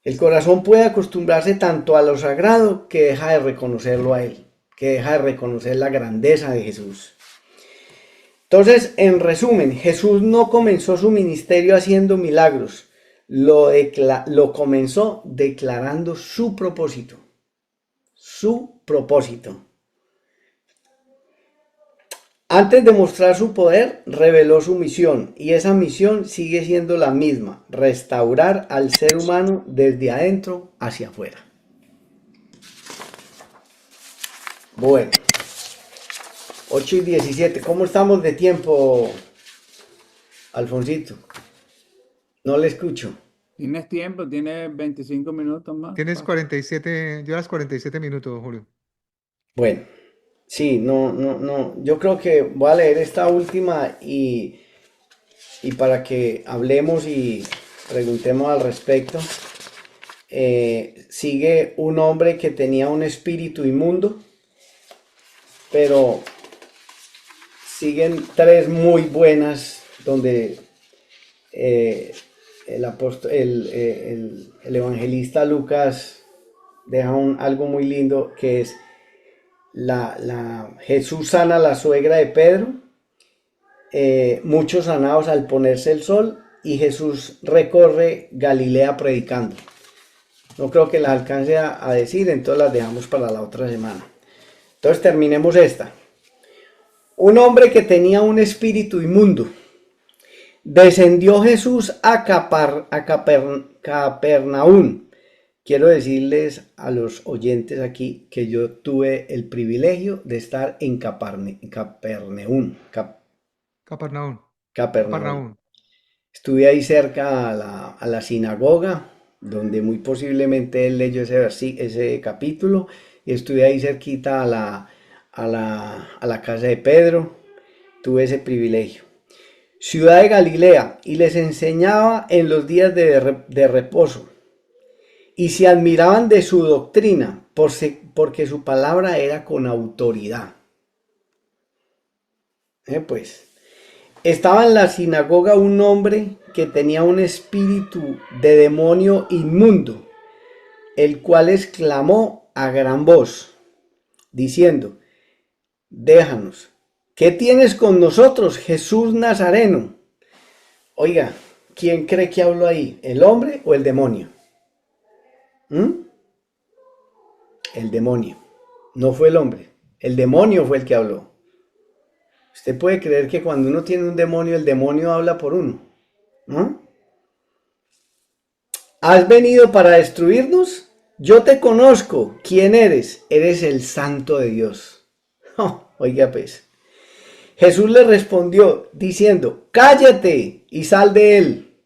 El corazón puede acostumbrarse tanto a lo sagrado que deja de reconocerlo a Él, que deja de reconocer la grandeza de Jesús. Entonces, en resumen, Jesús no comenzó su ministerio haciendo milagros, lo comenzó declarando su propósito. Su propósito. Antes de mostrar su poder, reveló su misión, y esa misión sigue siendo la misma: restaurar al ser humano desde adentro hacia afuera. Bueno, 8:17. ¿Cómo estamos de tiempo, Alfonsito? No le escucho. ¿Tienes tiempo? ¿Tienes 25 minutos más? Tienes 47, llevas 47 minutos, Julio. Bueno, sí, no. Yo creo que voy a leer esta última y para que hablemos y preguntemos al respecto. Sigue un hombre que tenía un espíritu inmundo, pero siguen tres muy buenas donde el evangelista Lucas deja algo muy lindo, que es Jesús sana a la suegra de Pedro, muchos sanados al ponerse el sol, y Jesús recorre Galilea predicando. No creo que las alcance a decir, entonces las dejamos para la otra semana. Entonces terminemos esta. Un hombre que tenía un espíritu inmundo. Descendió Jesús a Capernaum. Quiero decirles a los oyentes aquí que yo tuve el privilegio de estar en Capernaum. Capernaum. Estuve ahí cerca a la sinagoga, donde muy posiblemente él leyó ese capítulo, y estuve ahí cerquita a la casa de Pedro. Tuve ese privilegio. Ciudad de Galilea, y les enseñaba en los días de reposo, y se admiraban de su doctrina, porque su palabra era con autoridad. Pues, estaba en la sinagoga un hombre que tenía un espíritu de demonio inmundo, el cual exclamó a gran voz, diciendo: déjanos, ¿qué tienes con nosotros, Jesús Nazareno? Oiga, ¿quién cree que habló ahí? ¿El hombre o el demonio? El demonio. No fue el hombre. El demonio fue el que habló. Usted puede creer que cuando uno tiene un demonio, el demonio habla por uno, ¿no? ¿Has venido para destruirnos? Yo te conozco. ¿Quién eres? Eres el Santo de Dios. Oh, oiga pues. Jesús le respondió diciendo: cállate y sal de él.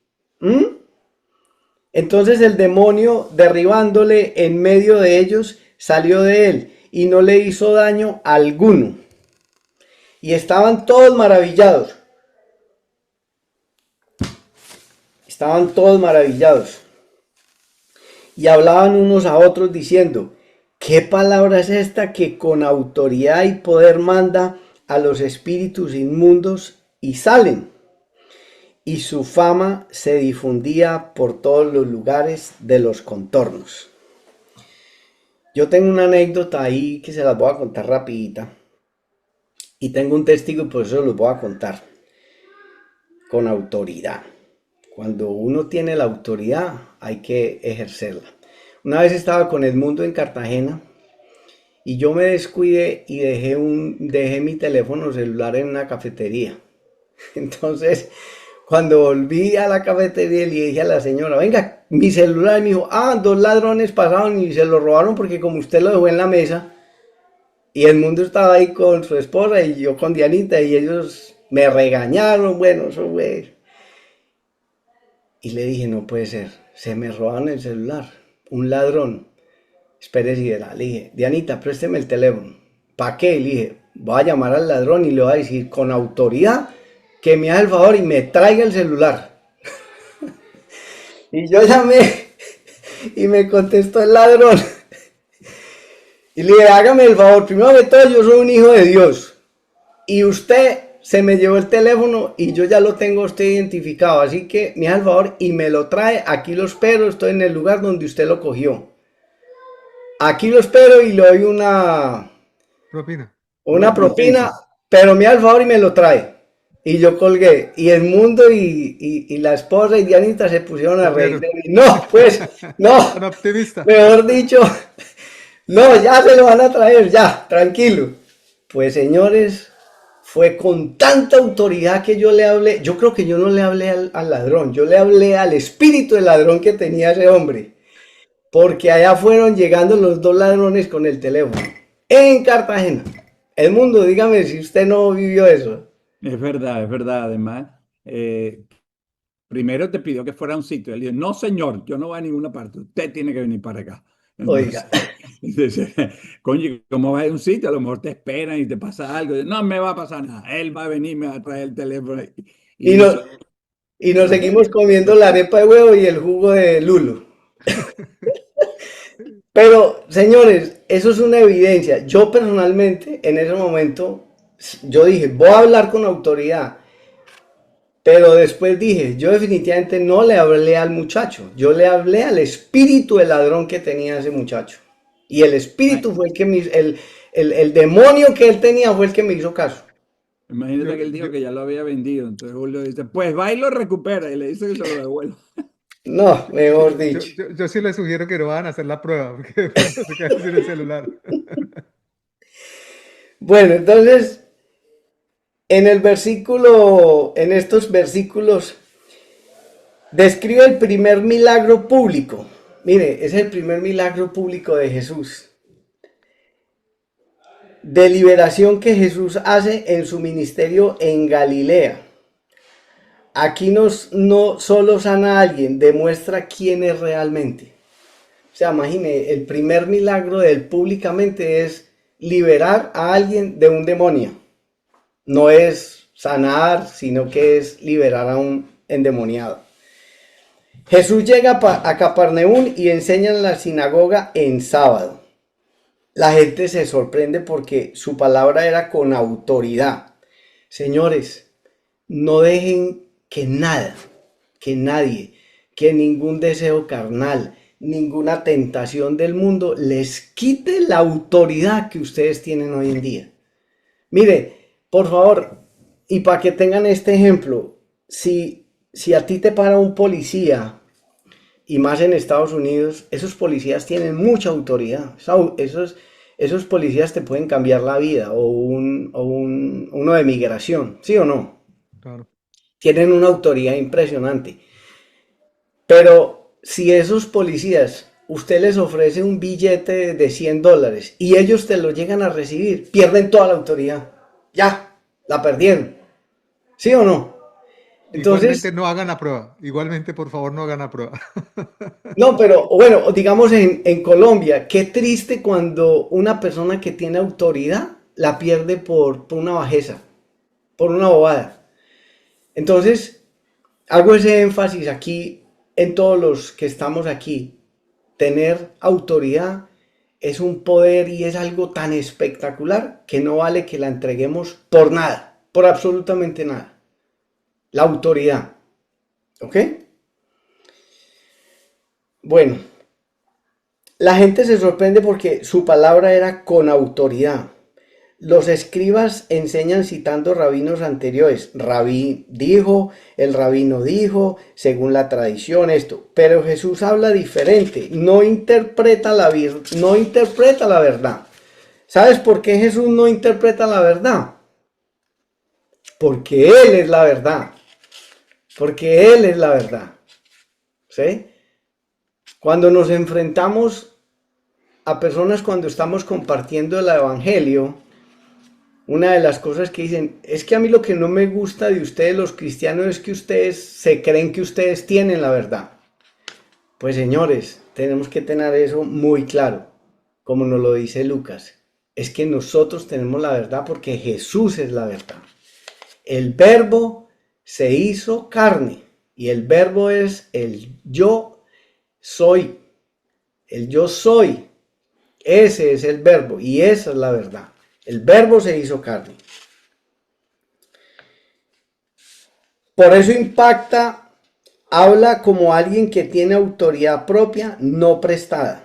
Entonces el demonio, derribándole en medio de ellos, salió de él y no le hizo daño alguno. Y estaban todos maravillados. Y hablaban unos a otros diciendo: ¿qué palabra es esta que con autoridad y poder manda a los espíritus inmundos y salen? Y su fama se difundía por todos los lugares de los contornos. Yo tengo una anécdota ahí que se las voy a contar rapidita. Y tengo un testigo y por eso los voy a contar. Con autoridad. Cuando uno tiene la autoridad, hay que ejercerla. Una vez estaba con Edmundo en Cartagena y yo me descuidé y dejé mi teléfono celular en una cafetería. Entonces, cuando volví a la cafetería, le dije a la señora: venga, mi celular. Y me dijo: 2 ladrones pasaron y se lo robaron porque como usted lo dejó en la mesa. Y Edmundo estaba ahí con su esposa y yo con Dianita, y ellos me regañaron. Bueno, eso fue. Y le dije: no puede ser, se me robaron el celular, un ladrón. Espérese y verá. Le dije: Dianita, présteme el teléfono. ¿Para qué? Le dije: voy a llamar al ladrón y le voy a decir con autoridad que me haga el favor y me traiga el celular. Y yo llamé y me contestó el ladrón. Y le dije: hágame el favor, primero que todo, yo soy un hijo de Dios. Y usted se me llevó el teléfono y yo ya lo tengo usted identificado. Así que me haga el favor y me lo trae. Aquí lo espero, estoy en el lugar donde usted lo cogió. Aquí lo espero y le doy una propina, pero me haga el favor y me lo trae. Y yo colgué. Y Edmundo y la esposa y Dianita se pusieron a reír de mí. No, pues, no. Tan optimista. Mejor dicho... no, ya se lo van a traer, ya, tranquilo. Pues señores, fue con tanta autoridad que yo le hablé. Yo creo que yo no le hablé al ladrón, yo le hablé al espíritu del ladrón que tenía ese hombre. Porque allá fueron llegando los 2 ladrones con el teléfono. En Cartagena. Edmundo, dígame si usted no vivió eso. Es verdad, además. Primero te pidió que fuera a un sitio. Él dijo: no, señor, yo no voy a ninguna parte. Usted tiene que venir para acá. Oiga. Entonces, coño, ¿cómo vas a un sitio? A lo mejor te esperan y te pasa algo. No me va a pasar nada. Él va a venir, me va a traer el teléfono. Y nos seguimos comiendo la arepa de huevo y el jugo de lulo. Pero, señores, eso es una evidencia. Yo personalmente, en ese momento, yo dije: voy a hablar con autoridad. Pero después dije: yo definitivamente no le hablé al muchacho. Yo le hablé al espíritu del ladrón que tenía ese muchacho. Y el espíritu fue el que el demonio que él tenía fue el que me hizo caso. Imagínate Yo, que él dijo yo, que ya lo había vendido. Entonces Julio dice, pues va y lo recupera y le dice que se lo devuelva. No, mejor dicho. yo sí les sugiero que no van a hacer la prueba, porque de pronto se quedan sin el celular. Bueno, entonces, en estos versículos, describe el primer milagro público. Mire, es el primer milagro público de Jesús. De liberación que Jesús hace en su ministerio en Galilea. Aquí no solo sana a alguien, demuestra quién es realmente. O sea, imagine, el primer milagro de él públicamente es liberar a alguien de un demonio. No es sanar, sino que es liberar a un endemoniado. Jesús llega a Capernaum y enseña en la sinagoga en sábado. La gente se sorprende porque su palabra era con autoridad. Señores, no dejen que nada, que nadie, que ningún deseo carnal, ninguna tentación del mundo les quite la autoridad que ustedes tienen hoy en día. Mire, por favor, y para que tengan este ejemplo, si a ti te para un policía, y más en Estados Unidos, esos policías tienen mucha autoridad. Esos policías te pueden cambiar la vida, o uno de migración, ¿sí o no? Claro. Tienen una autoridad impresionante. Pero si esos policías, usted les ofrece un billete de $100 y ellos te lo llegan a recibir, pierden toda la autoridad. Ya, la perdieron. ¿Sí o no? Igualmente Entonces, no hagan la prueba. Igualmente, por favor, no hagan la prueba. no, pero bueno, digamos en Colombia, qué triste cuando una persona que tiene autoridad la pierde por una bajeza, por una bobada. Entonces, hago ese énfasis aquí en todos los que estamos aquí. Tener autoridad es un poder y es algo tan espectacular que no vale que la entreguemos por nada, por absolutamente nada. La autoridad. ¿Ok? Bueno, la gente se sorprende porque su palabra era con autoridad. Los escribas enseñan citando rabinos anteriores. Rabí dijo, el rabino dijo, según la tradición esto. Pero Jesús habla diferente, no interpreta la verdad. ¿Sabes por qué Jesús no interpreta la verdad? Porque Él es la verdad. Porque Él es la verdad. ¿Sí? Cuando nos enfrentamos a personas cuando estamos compartiendo el evangelio, una de las cosas que dicen, es que a mí lo que no me gusta de ustedes los cristianos es que ustedes se creen que ustedes tienen la verdad. Pues señores, tenemos que tener eso muy claro, como nos lo dice Lucas. Es que nosotros tenemos la verdad porque Jesús es la verdad. El verbo se hizo carne y el verbo es el yo soy. El yo soy. Ese es el verbo y esa es la verdad. El verbo se hizo carne. Por eso impacta, habla como alguien que tiene autoridad propia, no prestada.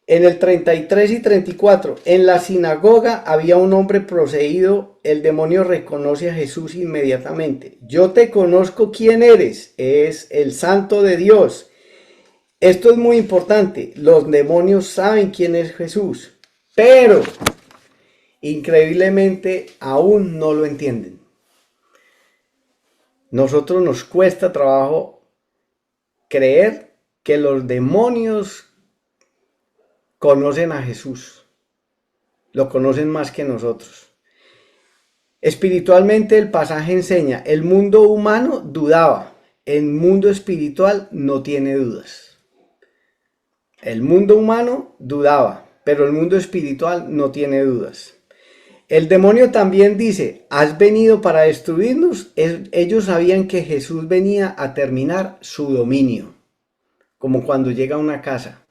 En el 33 y 34, en la sinagoga había un hombre poseído, el demonio reconoce a Jesús inmediatamente. Yo te conozco quién eres, es el Santo de Dios. Esto es muy importante, los demonios saben quién es Jesús, pero increíblemente aún no lo entienden. Nosotros nos cuesta trabajo creer que los demonios conocen a Jesús, lo conocen más que nosotros. Espiritualmente el pasaje enseña, el mundo humano dudaba, el mundo espiritual no tiene dudas. El mundo humano dudaba, pero el mundo espiritual no tiene dudas. El demonio también dice, ¿has venido para destruirnos? Ellos sabían que Jesús venía a terminar su dominio, como cuando llega a una casa,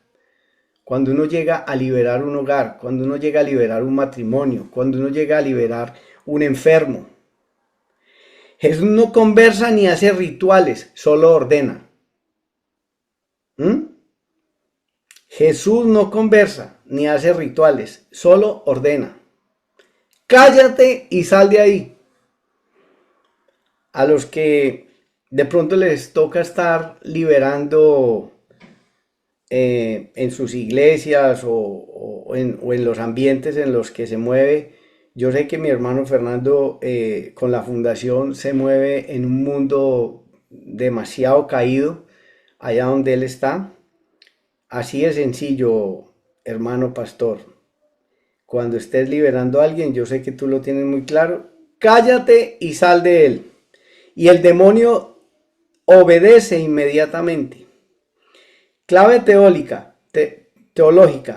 cuando uno llega a liberar un hogar, cuando uno llega a liberar un matrimonio, cuando uno llega a liberar un enfermo. Jesús no conversa ni hace rituales, solo ordena. Jesús no conversa ni hace rituales, solo ordena. cállate y sal de ahí. A los que de pronto les toca estar liberando en sus iglesias o en los ambientes en los que se mueve. Yo sé que mi hermano Fernando con la fundación se mueve en un mundo demasiado caído allá donde él está. Así es sencillo, hermano pastor. Cuando estés liberando a alguien, yo sé que tú lo tienes muy claro, cállate y sal de él. Y el demonio obedece inmediatamente. Clave teológica.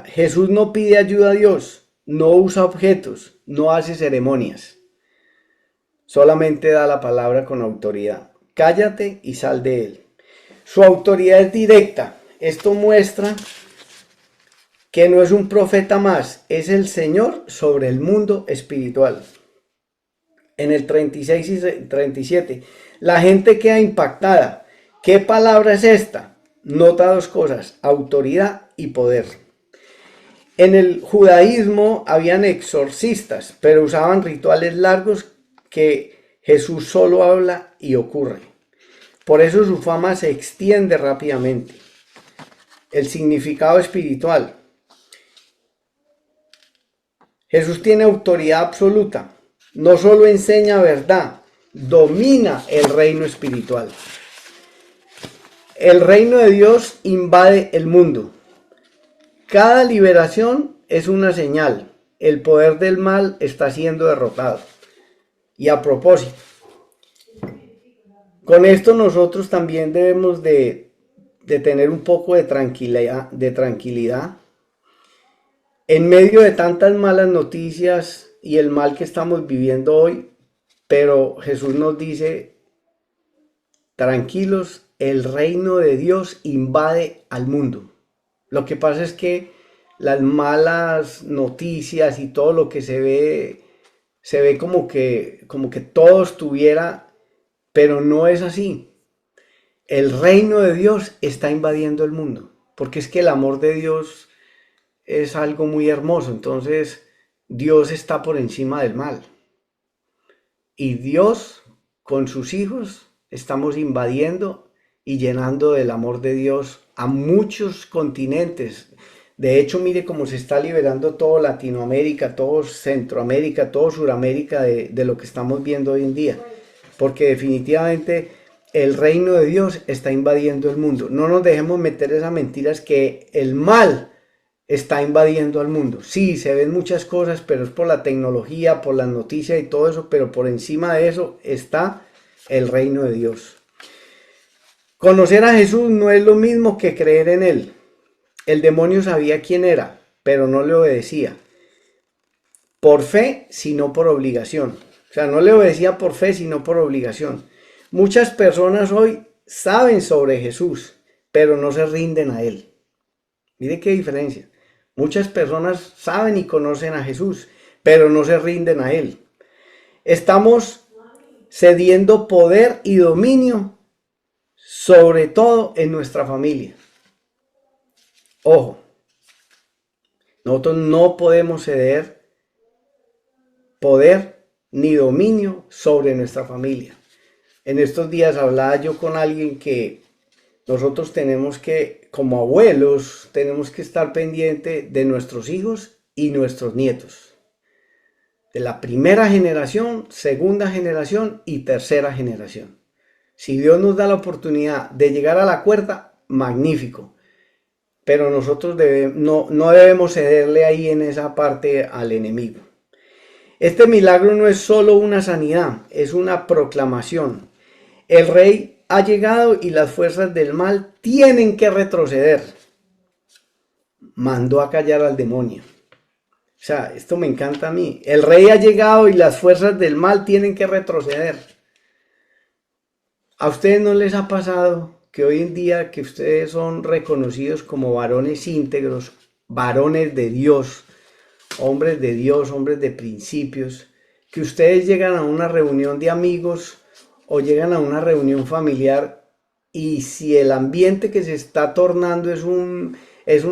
Jesús no pide ayuda a Dios, no usa objetos, no hace ceremonias. Solamente da la palabra con autoridad. Cállate y sal de él. Su autoridad es directa. Esto muestra que no es un profeta más, es el Señor sobre el mundo espiritual. En el 36 y 37, la gente queda impactada. ¿Qué palabra es esta? Nota dos cosas, autoridad y poder. En el judaísmo habían exorcistas, pero usaban rituales largos que Jesús solo habla y ocurre. Por eso su fama se extiende rápidamente. El significado espiritual. Jesús tiene autoridad absoluta. No solo enseña verdad, domina el reino espiritual. El reino de Dios invade el mundo. Cada liberación es una señal. El poder del mal está siendo derrotado. Y a propósito, con esto nosotros también debemos de tener un poco de tranquilidad. En medio de tantas malas noticias y el mal que estamos viviendo hoy, pero Jesús nos dice, tranquilos, el reino de Dios invade al mundo. Lo que pasa es que las malas noticias y todo lo que se ve como que todo estuviera, pero no es así. El reino de Dios está invadiendo el mundo, porque es que el amor de Dios es algo muy hermoso. Entonces Dios está por encima del mal. Y Dios con sus hijos estamos invadiendo y llenando del amor de Dios a muchos continentes. De hecho, mire cómo se está liberando todo Latinoamérica, todo Centroamérica, todo Suramérica de lo que estamos viendo hoy en día. Porque definitivamente el reino de Dios está invadiendo el mundo. No nos dejemos meter esas mentiras que el mal está invadiendo al mundo. Sí, se ven muchas cosas, pero es por la tecnología, por las noticias y todo eso, pero por encima de eso está el reino de Dios. Conocer a Jesús no es lo mismo que creer en él. El demonio sabía quién era, pero no le obedecía. Por fe, sino por obligación. O sea, no le obedecía por fe, sino por obligación. Muchas personas hoy saben sobre Jesús, pero no se rinden a él. Mire qué diferencia. Muchas personas saben y conocen a Jesús, pero no se rinden a él. Estamos cediendo poder y dominio, sobre todo en nuestra familia. Ojo, nosotros no podemos ceder poder ni dominio sobre nuestra familia. En estos días hablaba yo con alguien que nosotros tenemos que, como abuelos, tenemos que estar pendientes de nuestros hijos y nuestros nietos. De la primera generación, segunda generación y tercera generación. Si Dios nos da la oportunidad de llegar a la cuarta, magnífico. Pero nosotros no debemos cederle ahí en esa parte al enemigo. Este milagro no es solo una sanidad, es una proclamación. El rey ha llegado y las fuerzas del mal tienen que retroceder. Mandó a callar al demonio. O sea, esto me encanta a mí. El rey ha llegado y las fuerzas del mal tienen que retroceder. ¿A ustedes no les ha pasado que hoy en día que ustedes son reconocidos como varones íntegros, varones de Dios, hombres de principios, que ustedes llegan a una reunión de amigos o llegan a una reunión familiar y si el ambiente que se está tornando es un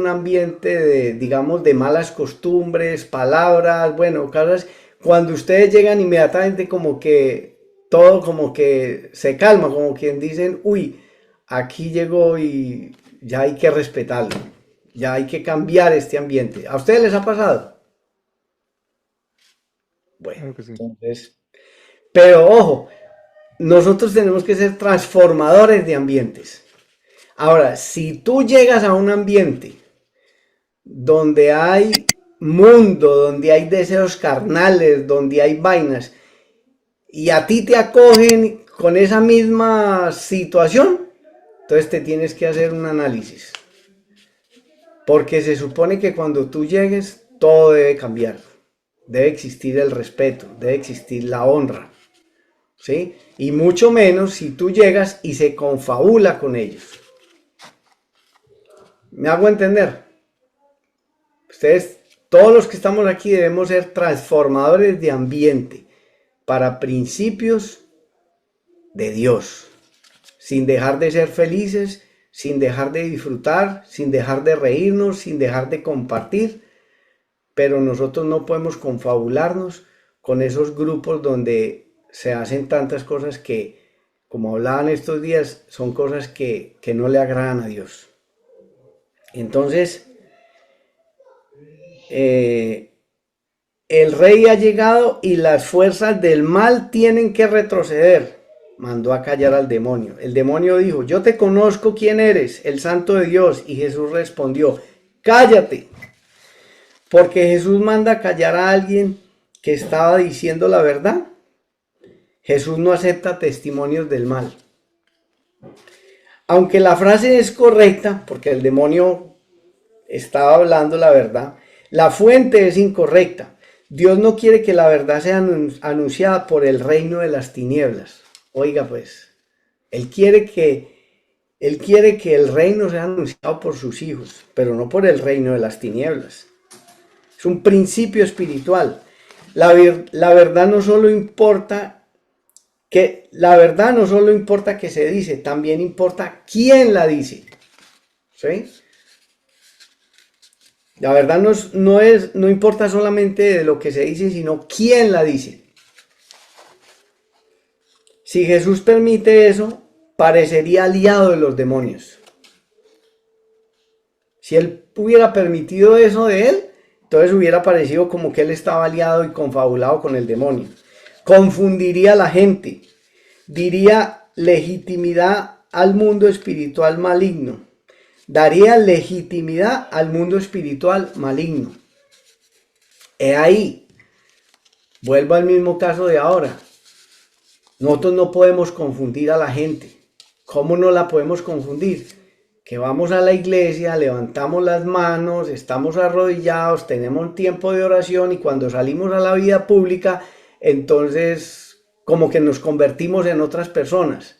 ambiente de, digamos, de malas costumbres, palabras, bueno, cosas, cuando ustedes llegan inmediatamente como que todo como que se calma, como quien dicen, uy, aquí llegó y ya hay que respetarlo, ya hay que cambiar este ambiente. ¿A ustedes les ha pasado? Bueno, Claro que sí. entonces, pero ojo, nosotros tenemos que ser transformadores de ambientes. Ahora, si tú llegas a un ambiente donde hay mundo, donde hay deseos carnales, donde hay vainas, y a ti te acogen con esa misma situación, entonces te tienes que hacer un análisis. Porque se supone que cuando tú llegues, todo debe cambiar. Debe existir el respeto, debe existir la honra, ¿sí? Y mucho menos si tú llegas y se confabula con ellos. ¿Me hago entender? Ustedes, todos los que estamos aquí debemos ser transformadores de ambiente para principios de Dios, sin dejar de ser felices, sin dejar de disfrutar, sin dejar de reírnos, sin dejar de compartir, pero nosotros no podemos confabularnos con esos grupos donde se hacen tantas cosas que, como hablaban estos días, son cosas que no le agradan a Dios. Entonces, el rey ha llegado y las fuerzas del mal tienen que retroceder. Mandó a callar al demonio. El demonio dijo, yo te conozco quién eres, el santo de Dios. Y Jesús respondió, cállate. Porque Jesús manda callar a alguien que estaba diciendo la verdad. Jesús no acepta testimonios del mal. Aunque la frase es correcta, porque el demonio estaba hablando la verdad, la fuente es incorrecta. Dios no quiere que la verdad sea anunciada por el reino de las tinieblas. Oiga pues, Él quiere que el reino sea anunciado por sus hijos, pero no por el reino de las tinieblas. Es un principio espiritual. La verdad no solo importa que se dice, también importa quién la dice. ¿Sí? La verdad no importa solamente de lo que se dice, sino quién la dice. Si Jesús permite eso, parecería aliado de los demonios. Si Él hubiera permitido eso de Él, entonces hubiera parecido como que Él estaba aliado y confabulado con el demonio. Confundiría a la gente. Diría legitimidad al mundo espiritual maligno. Daría legitimidad al mundo espiritual maligno. He ahí, vuelvo al mismo caso de ahora. Nosotros no podemos confundir a la gente. ¿Cómo no la podemos confundir? Que vamos a la iglesia, levantamos las manos, estamos arrodillados, tenemos tiempo de oración y cuando salimos a la vida pública, entonces como que nos convertimos en otras personas.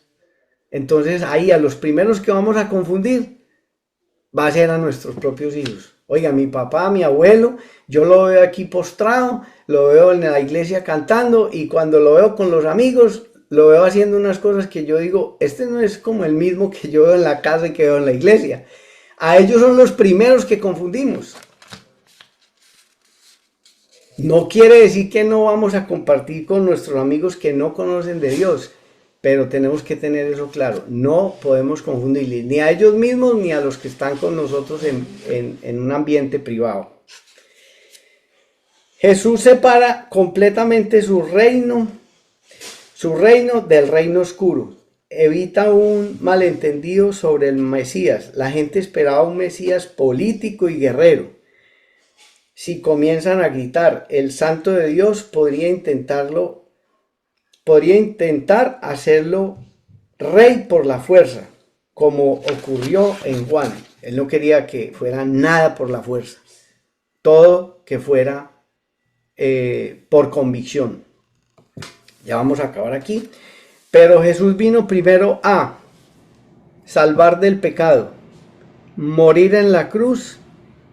Entonces ahí a los primeros que vamos a confundir va a ser a nuestros propios hijos. Oiga, mi papá, mi abuelo, yo lo veo aquí postrado, lo veo en la iglesia cantando y cuando lo veo con los amigos, lo veo haciendo unas cosas que yo digo, este no es como el mismo que yo veo en la casa y que veo en la iglesia. A ellos son los primeros que confundimos. No quiere decir que no vamos a compartir con nuestros amigos que no conocen de Dios, pero tenemos que tener eso claro. No podemos confundirles ni a ellos mismos ni a los que están con nosotros en un ambiente privado. Jesús separa completamente su reino del reino oscuro. Evita un malentendido sobre el Mesías. La gente esperaba un Mesías político y guerrero. Si comienzan a gritar el Santo de Dios, podría intentar hacerlo rey por la fuerza, como ocurrió en Juan. Él no quería que fuera nada por la fuerza, todo que fuera por convicción. Ya vamos a acabar aquí. Pero Jesús vino primero a salvar del pecado, morir en la cruz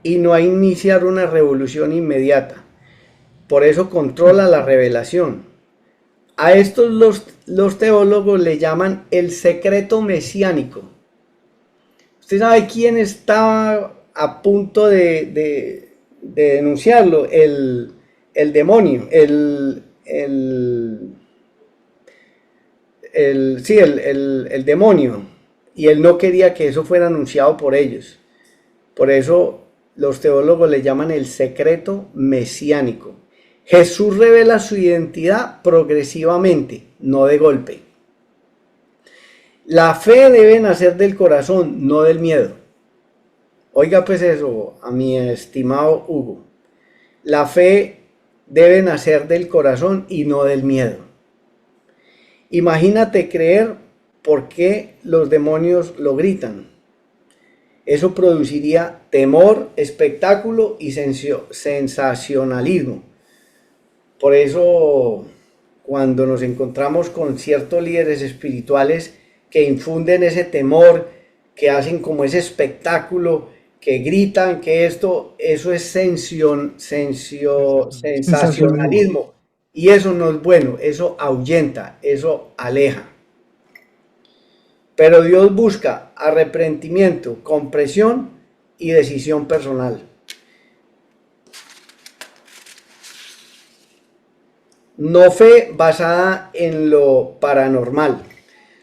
y no a iniciar una revolución inmediata. Por eso controla la revelación. A estos los teólogos le llaman el secreto mesiánico. ¿Usted sabe quién estaba a punto de denunciarlo? El el demonio, sí, el demonio, y él no quería que eso fuera anunciado por ellos. Por eso los teólogos le llaman el secreto mesiánico. Jesús revela su identidad progresivamente, no de golpe. La fe debe nacer del corazón, no del miedo. Oiga pues eso, a mi estimado Hugo. La fe debe nacer del corazón y no del miedo. Imagínate creer por qué los demonios lo gritan. Eso produciría temor, espectáculo y sensacionalismo. Por eso, cuando nos encontramos con ciertos líderes espirituales que infunden ese temor, que hacen como ese espectáculo, que gritan, que eso es sensacionalismo. Y eso no es bueno, eso ahuyenta, eso aleja. Pero Dios busca arrepentimiento, compresión y decisión personal. No fe basada en lo paranormal.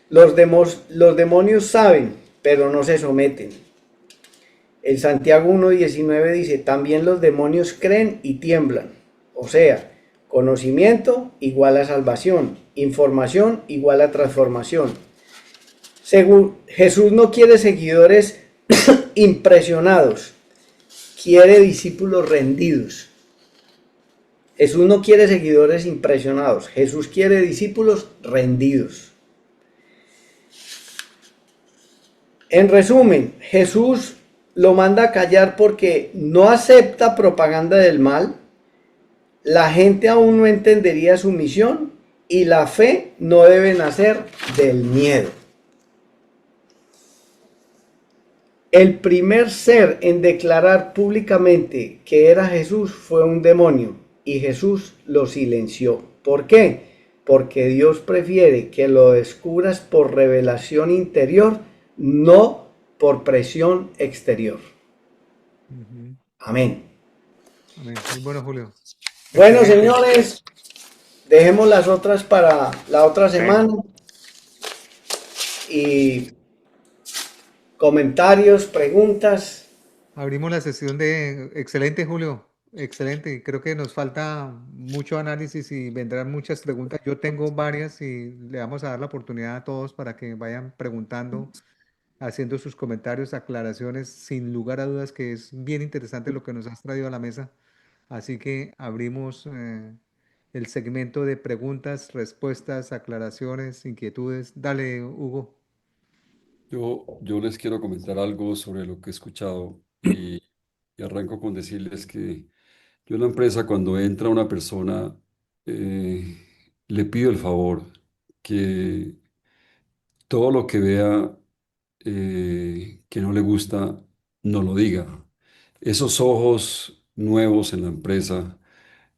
Los demonios saben, pero no se someten. En Santiago 1:19 dice, también los demonios creen y tiemblan. O sea, conocimiento igual a salvación, información igual a transformación. Jesús no quiere seguidores impresionados, quiere discípulos rendidos. Jesús no quiere seguidores impresionados, Jesús quiere discípulos rendidos. En resumen, Jesús lo manda a callar porque no acepta propaganda del mal, la gente aún no entendería su misión y la fe no debe nacer del miedo. El primer ser en declarar públicamente que era Jesús fue un demonio y Jesús lo silenció. ¿Por qué? Porque Dios prefiere que lo descubras por revelación interior, no por presión exterior. Amén. Amén. Muy bueno, Julio. Bueno, señores, dejemos las otras para la otra semana. Y comentarios, preguntas. Abrimos la sesión de... Excelente, Julio. Excelente. Creo que nos falta mucho análisis y vendrán muchas preguntas. Yo tengo varias y le vamos a dar la oportunidad a todos para que vayan preguntando, haciendo sus comentarios, aclaraciones, sin lugar a dudas que es bien interesante lo que nos has traído a la mesa. Así que abrimos el segmento de preguntas, respuestas, aclaraciones, inquietudes. Dale, Hugo. Yo les quiero comentar algo sobre lo que he escuchado y arranco con decirles que yo en la empresa cuando entra una persona le pido el favor que todo lo que vea que no le gusta no lo diga. Esos ojos nuevos en la empresa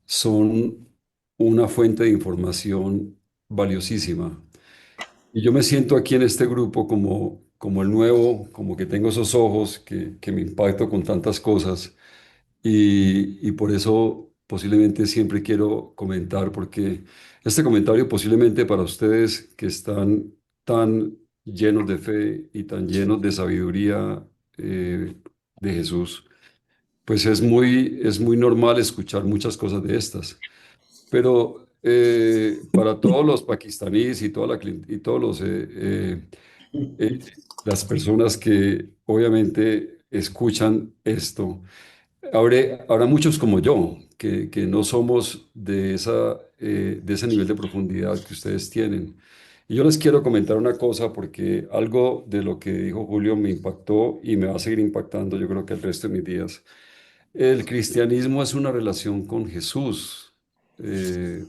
son una fuente de información valiosísima. Y yo me siento aquí en este grupo como el nuevo, como que tengo esos ojos que me impacto con tantas cosas y por eso posiblemente siempre quiero comentar, porque este comentario posiblemente para ustedes que están tan llenos de fe y tan llenos de sabiduría de Jesús, pues es muy normal escuchar muchas cosas de estas. Pero para todos los pakistaníes y, y todos las personas que obviamente escuchan esto, habrá muchos como yo que no somos de ese nivel de profundidad que ustedes tienen. Y yo les quiero comentar una cosa porque algo de lo que dijo Julio me impactó y me va a seguir impactando yo creo que el resto de mis días. El cristianismo es una relación con Jesús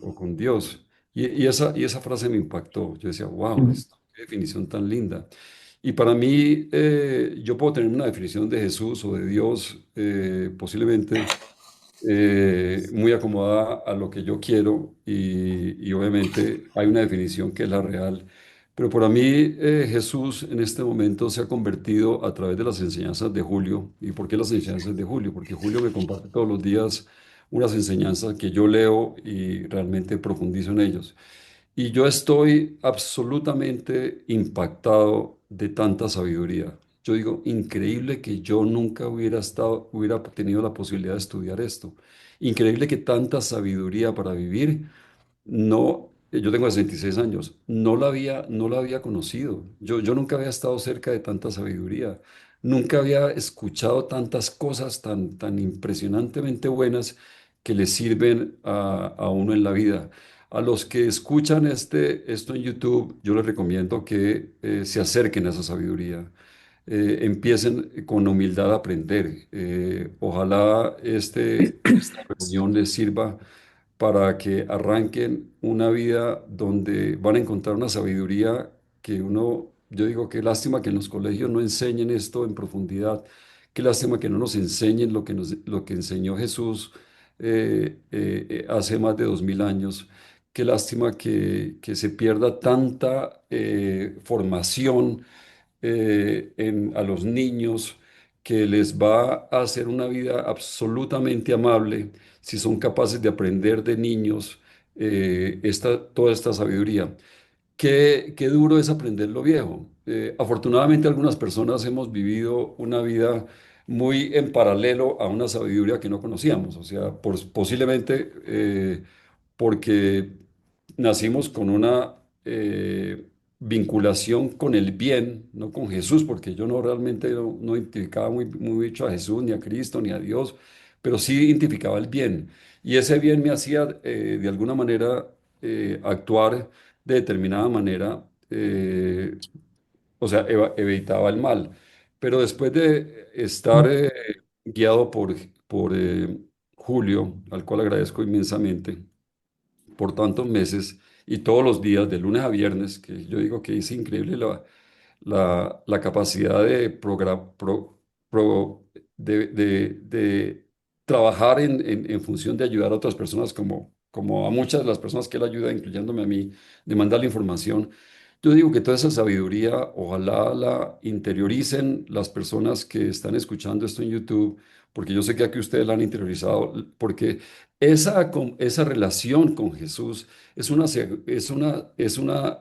o con Dios. Y esa frase me impactó. Yo decía, wow, esto, qué definición tan linda. Y para mí, yo puedo tener una definición de Jesús o de Dios posiblemente muy acomodada a lo que yo quiero y obviamente hay una definición que es la real. Pero para mí Jesús en este momento se ha convertido a través de las enseñanzas de Julio. ¿Y por qué las enseñanzas de Julio? Porque Julio me comparte todos los días unas enseñanzas que yo leo y realmente profundizo en ellos. Y yo estoy absolutamente impactado de tanta sabiduría. Yo digo, increíble que yo nunca hubiera tenido la posibilidad de estudiar esto. Increíble que tanta sabiduría para vivir. No, yo tengo 66 años, no la había conocido. Yo nunca había estado cerca de tanta sabiduría. Nunca había escuchado tantas cosas tan impresionantemente buenas que le sirven a uno en la vida. A los que escuchan esto en YouTube, yo les recomiendo que se acerquen a esa sabiduría. Empiecen con humildad a aprender. Ojalá esta reunión les sirva para que arranquen una vida donde van a encontrar una sabiduría que yo digo, qué lástima que en los colegios no enseñen esto en profundidad, qué lástima que no nos enseñen lo que enseñó Jesús hace más de 2000 años, qué lástima que se pierda tanta formación a los niños que les va a hacer una vida absolutamente amable si son capaces de aprender de niños toda esta sabiduría. Qué duro es aprender lo viejo. Afortunadamente algunas personas hemos vivido una vida muy en paralelo a una sabiduría que no conocíamos, o sea, posiblemente porque nacimos con una vinculación con el bien, no con Jesús, porque yo no realmente no identificaba muy mucho a Jesús, ni a Cristo, ni a Dios, pero sí identificaba el bien. Y ese bien me hacía de alguna manera actuar de determinada manera, o sea, evitaba el mal. Pero después de estar guiado por Julio, al cual agradezco inmensamente, por tantos meses y todos los días, de lunes a viernes, que yo digo que es increíble la capacidad de trabajar en función de ayudar a otras personas, como a muchas de las personas que él ayuda, incluyéndome a mí, de mandar la información. Yo digo que toda esa sabiduría, ojalá la interioricen las personas que están escuchando esto en YouTube, porque yo sé que aquí ustedes la han interiorizado, porque esa relación con Jesús es una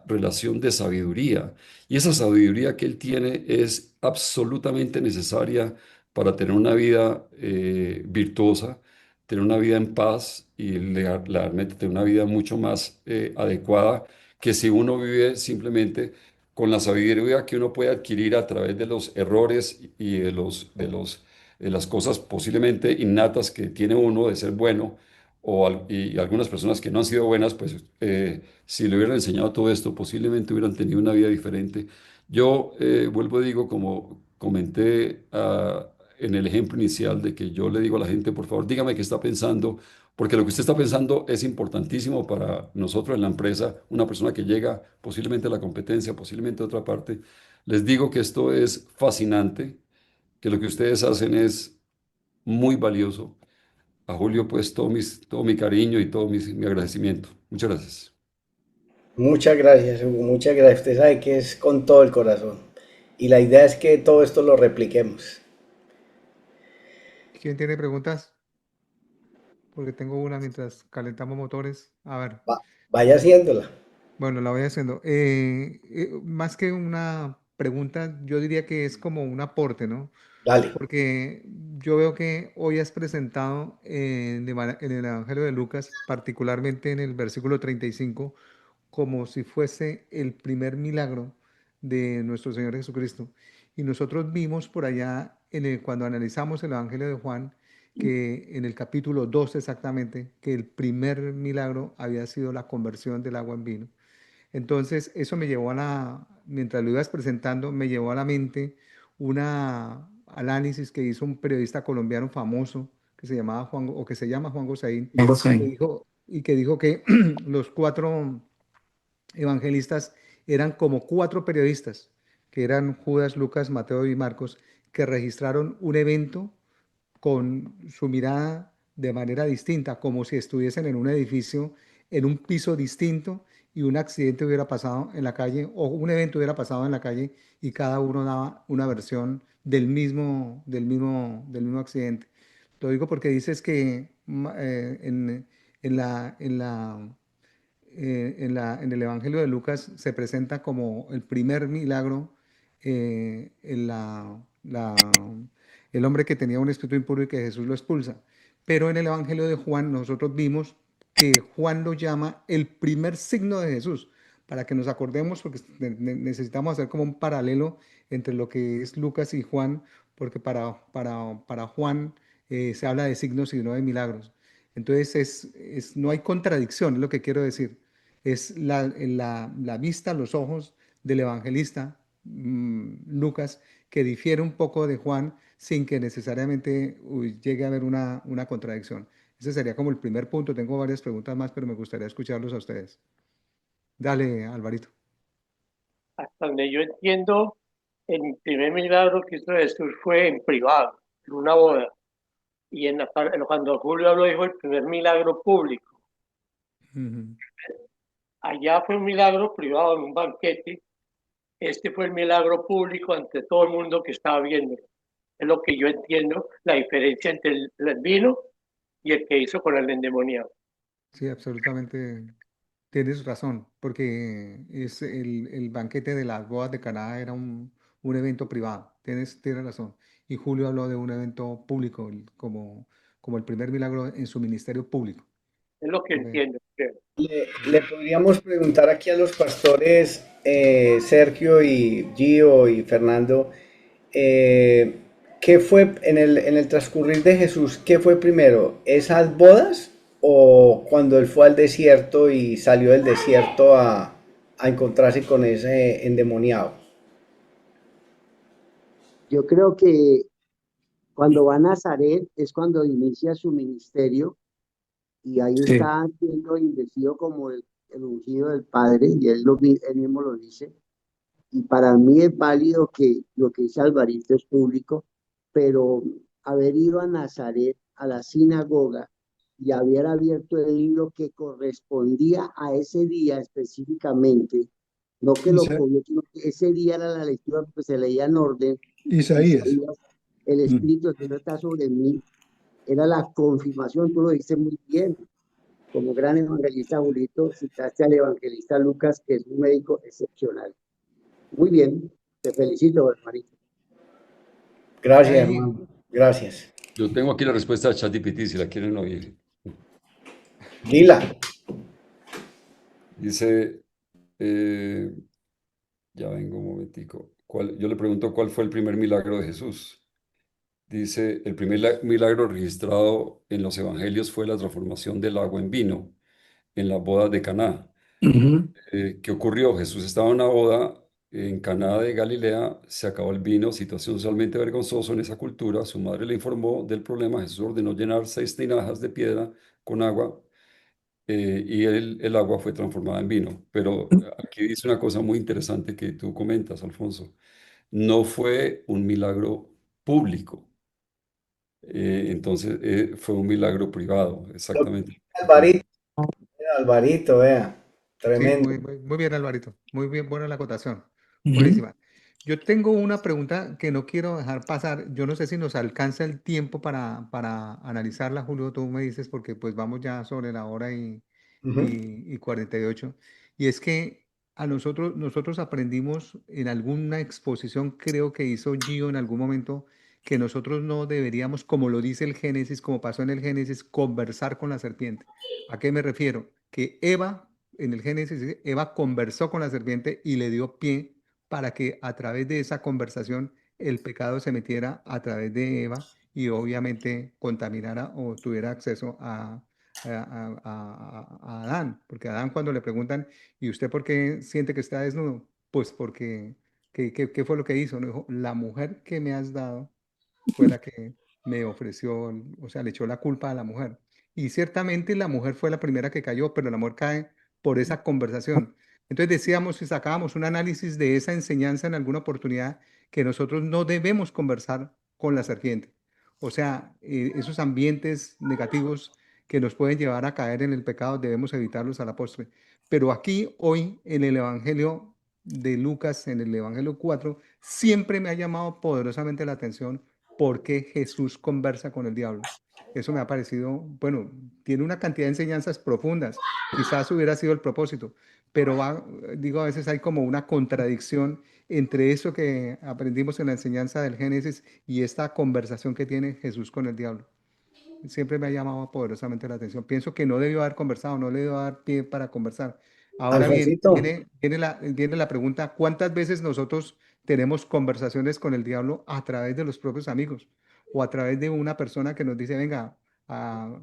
relación de sabiduría. Y esa sabiduría que él tiene es absolutamente necesaria para tener una vida virtuosa, tener una vida en paz y realmente tener una vida mucho más adecuada que si uno vive simplemente con la sabiduría que uno puede adquirir a través de los errores y de las cosas posiblemente innatas que tiene uno de ser bueno y algunas personas que no han sido buenas, pues si le hubieran enseñado todo esto, posiblemente hubieran tenido una vida diferente. Yo vuelvo y digo, como comenté en el ejemplo inicial, de que yo le digo a la gente, por favor, dígame qué está pensando, porque lo que usted está pensando es importantísimo para nosotros en la empresa, una persona que llega posiblemente a la competencia, posiblemente a otra parte. Les digo que esto es fascinante, que lo que ustedes hacen es muy valioso. A Julio, pues todo mi cariño y todo mi agradecimiento. Muchas gracias. Muchas gracias, Hugo, muchas gracias. Usted sabe que es con todo el corazón. Y la idea es que todo esto lo repliquemos. ¿Quién tiene preguntas? Porque tengo una mientras calentamos motores. A ver, Vaya haciéndola. bueno, la voy haciendo. Más que una pregunta, yo diría que es como un aporte, ¿no? Dale. Porque yo veo que hoy has presentado en el Evangelio de Lucas, particularmente en el versículo 35, como si fuese el primer milagro de nuestro Señor Jesucristo. Y nosotros vimos por allá, cuando analizamos el Evangelio de Juan, que en el capítulo 2 exactamente, que el primer milagro había sido la conversión del agua en vino. Entonces, eso me llevó mientras lo ibas presentando, me llevó a la mente una análisis que hizo un periodista colombiano famoso que se llamaba o que se llama Juan Gosaín, que dijo que los cuatro evangelistas eran como cuatro periodistas, que eran Judas, Lucas, Mateo y Marcos, que registraron un evento con su mirada de manera distinta, como si estuviesen en un edificio, en un piso distinto, y un accidente hubiera pasado en la calle o un evento hubiera pasado en la calle y cada uno daba una versión del mismo accidente. Lo digo porque dices que en la, en la, en el Evangelio de Lucas se presenta como el primer milagro, en el hombre que tenía un espíritu impuro y que Jesús lo expulsa. Pero en el Evangelio de Juan nosotros vimos que Juan lo llama el primer signo de Jesús, para que nos acordemos, porque necesitamos hacer como un paralelo entre lo que es Lucas y Juan, porque para Juan se habla de signos y no de milagros. Entonces no hay contradicción, es lo que quiero decir. Es la vista, los ojos del evangelista Lucas, que difiere un poco de Juan sin que necesariamente llegue a haber una contradicción. Ese sería como el primer punto. Tengo varias preguntas más, pero me gustaría escucharlos a ustedes. Dale, Alvarito. Hasta donde yo entiendo, el primer milagro que hizo Jesús fue en privado, en una boda. Y cuando Julio habló, dijo el primer milagro público. Ujú. Allá fue un milagro privado en un banquete. Este fue el milagro público ante todo el mundo que estaba viendo. Es lo que yo entiendo, la diferencia entre el vino y el que hizo con el endemoniado. Sí, absolutamente. Tienes razón, porque el banquete de las bodas de Caná era un evento privado. Tienes razón. Y Julio habló de un evento público, como el primer milagro en su ministerio público. Es lo que Ok. entiendo, creo. Le podríamos preguntar aquí a los pastores Sergio y Gio y Fernando, eh, ¿qué fue en el transcurrir de Jesús? ¿Qué fue primero? ¿Esas bodas o cuando él fue al desierto y salió del desierto a encontrarse con ese endemoniado? Yo creo que cuando va a Nazaret es cuando inicia su ministerio y ahí Sí. está siendo bendecido como el ungido del Padre y él mismo lo dice. Y para mí es válido que lo que dice Alvarito es público, pero haber ido a Nazaret, a la sinagoga, y haber abierto el libro que correspondía a ese día específicamente, no que lo cogió, sino que ese día era la lectura porque se leía en orden, Isaías. Isaías, el Espíritu del Señor está sobre mí, era la confirmación, tú lo dices muy bien, como gran evangelista Julito, citaste al evangelista Lucas, que es un médico excepcional. Muy bien, te felicito, hermanito. Gracias, Ahí, hermano. Gracias. Yo tengo aquí la respuesta de ChatGPT si la quieren oír. Dila. Dice, eh, ya vengo un momentico. Yo le pregunto cuál fue el primer milagro de Jesús. Dice, el primer milagro registrado en los evangelios fue la transformación del agua en vino en las bodas de Caná. Ujú. ¿Qué ocurrió? Jesús estaba en una boda en Caná de Galilea, se acabó el vino, situación socialmente vergonzosa en esa cultura. Su madre le informó del problema. Jesús ordenó llenar 6 tinajas de piedra con agua y el agua fue transformada en vino. Pero aquí dice una cosa muy interesante que tú comentas, Alfonso. No fue un milagro público, entonces fue un milagro privado, exactamente. Alvarito, Alvarito, vea. sí, Tremendo. muy bien, Alvarito. Muy bien, buena la acotación. Ujú. Buenísima. Yo tengo una pregunta que no quiero dejar pasar. Yo no sé si nos alcanza el tiempo para analizarla, Julio. Tú me dices, porque pues vamos ya sobre la hora Ujú. y 48. Y es que nosotros aprendimos en alguna exposición, creo que hizo Gio en algún momento, que nosotros no deberíamos, como lo dice el Génesis, como pasó en el Génesis, conversar con la serpiente. ¿A qué me refiero? Que Eva, en el Génesis, dice, Eva conversó con la serpiente y le dio pie para que a través de esa conversación el pecado se metiera a través de Eva y obviamente contaminara o tuviera acceso a Adán, porque a Adán cuando le preguntan, ¿y usted por qué siente que está desnudo? Pues porque, ¿qué fue lo que hizo? No, dijo, la mujer que me has dado fue la que me ofreció, o sea, le echó la culpa a la mujer. Y ciertamente la mujer fue la primera que cayó, pero la mujer cae por esa conversación. Entonces decíamos y sacábamos un análisis de esa enseñanza en alguna oportunidad que nosotros no debemos conversar con la serpiente. O sea, esos ambientes negativos que nos pueden llevar a caer en el pecado debemos evitarlos a la postre. Pero aquí, hoy, en el Evangelio de Lucas, en el Evangelio 4, siempre me ha llamado poderosamente la atención por qué Jesús conversa con el diablo. Eso me ha parecido, bueno, tiene una cantidad de enseñanzas profundas. Quizás hubiera sido el propósito, pero digo, a veces hay como una contradicción entre eso que aprendimos en la enseñanza del Génesis y esta conversación que tiene Jesús con el diablo. Siempre me ha llamado poderosamente la atención. Pienso que no debió haber conversado, no le debió dar pie para conversar. Ahora bien, Alfonsito, viene la pregunta, ¿cuántas veces nosotros tenemos conversaciones con el diablo a través de los propios amigos o a través de una persona que nos dice, venga,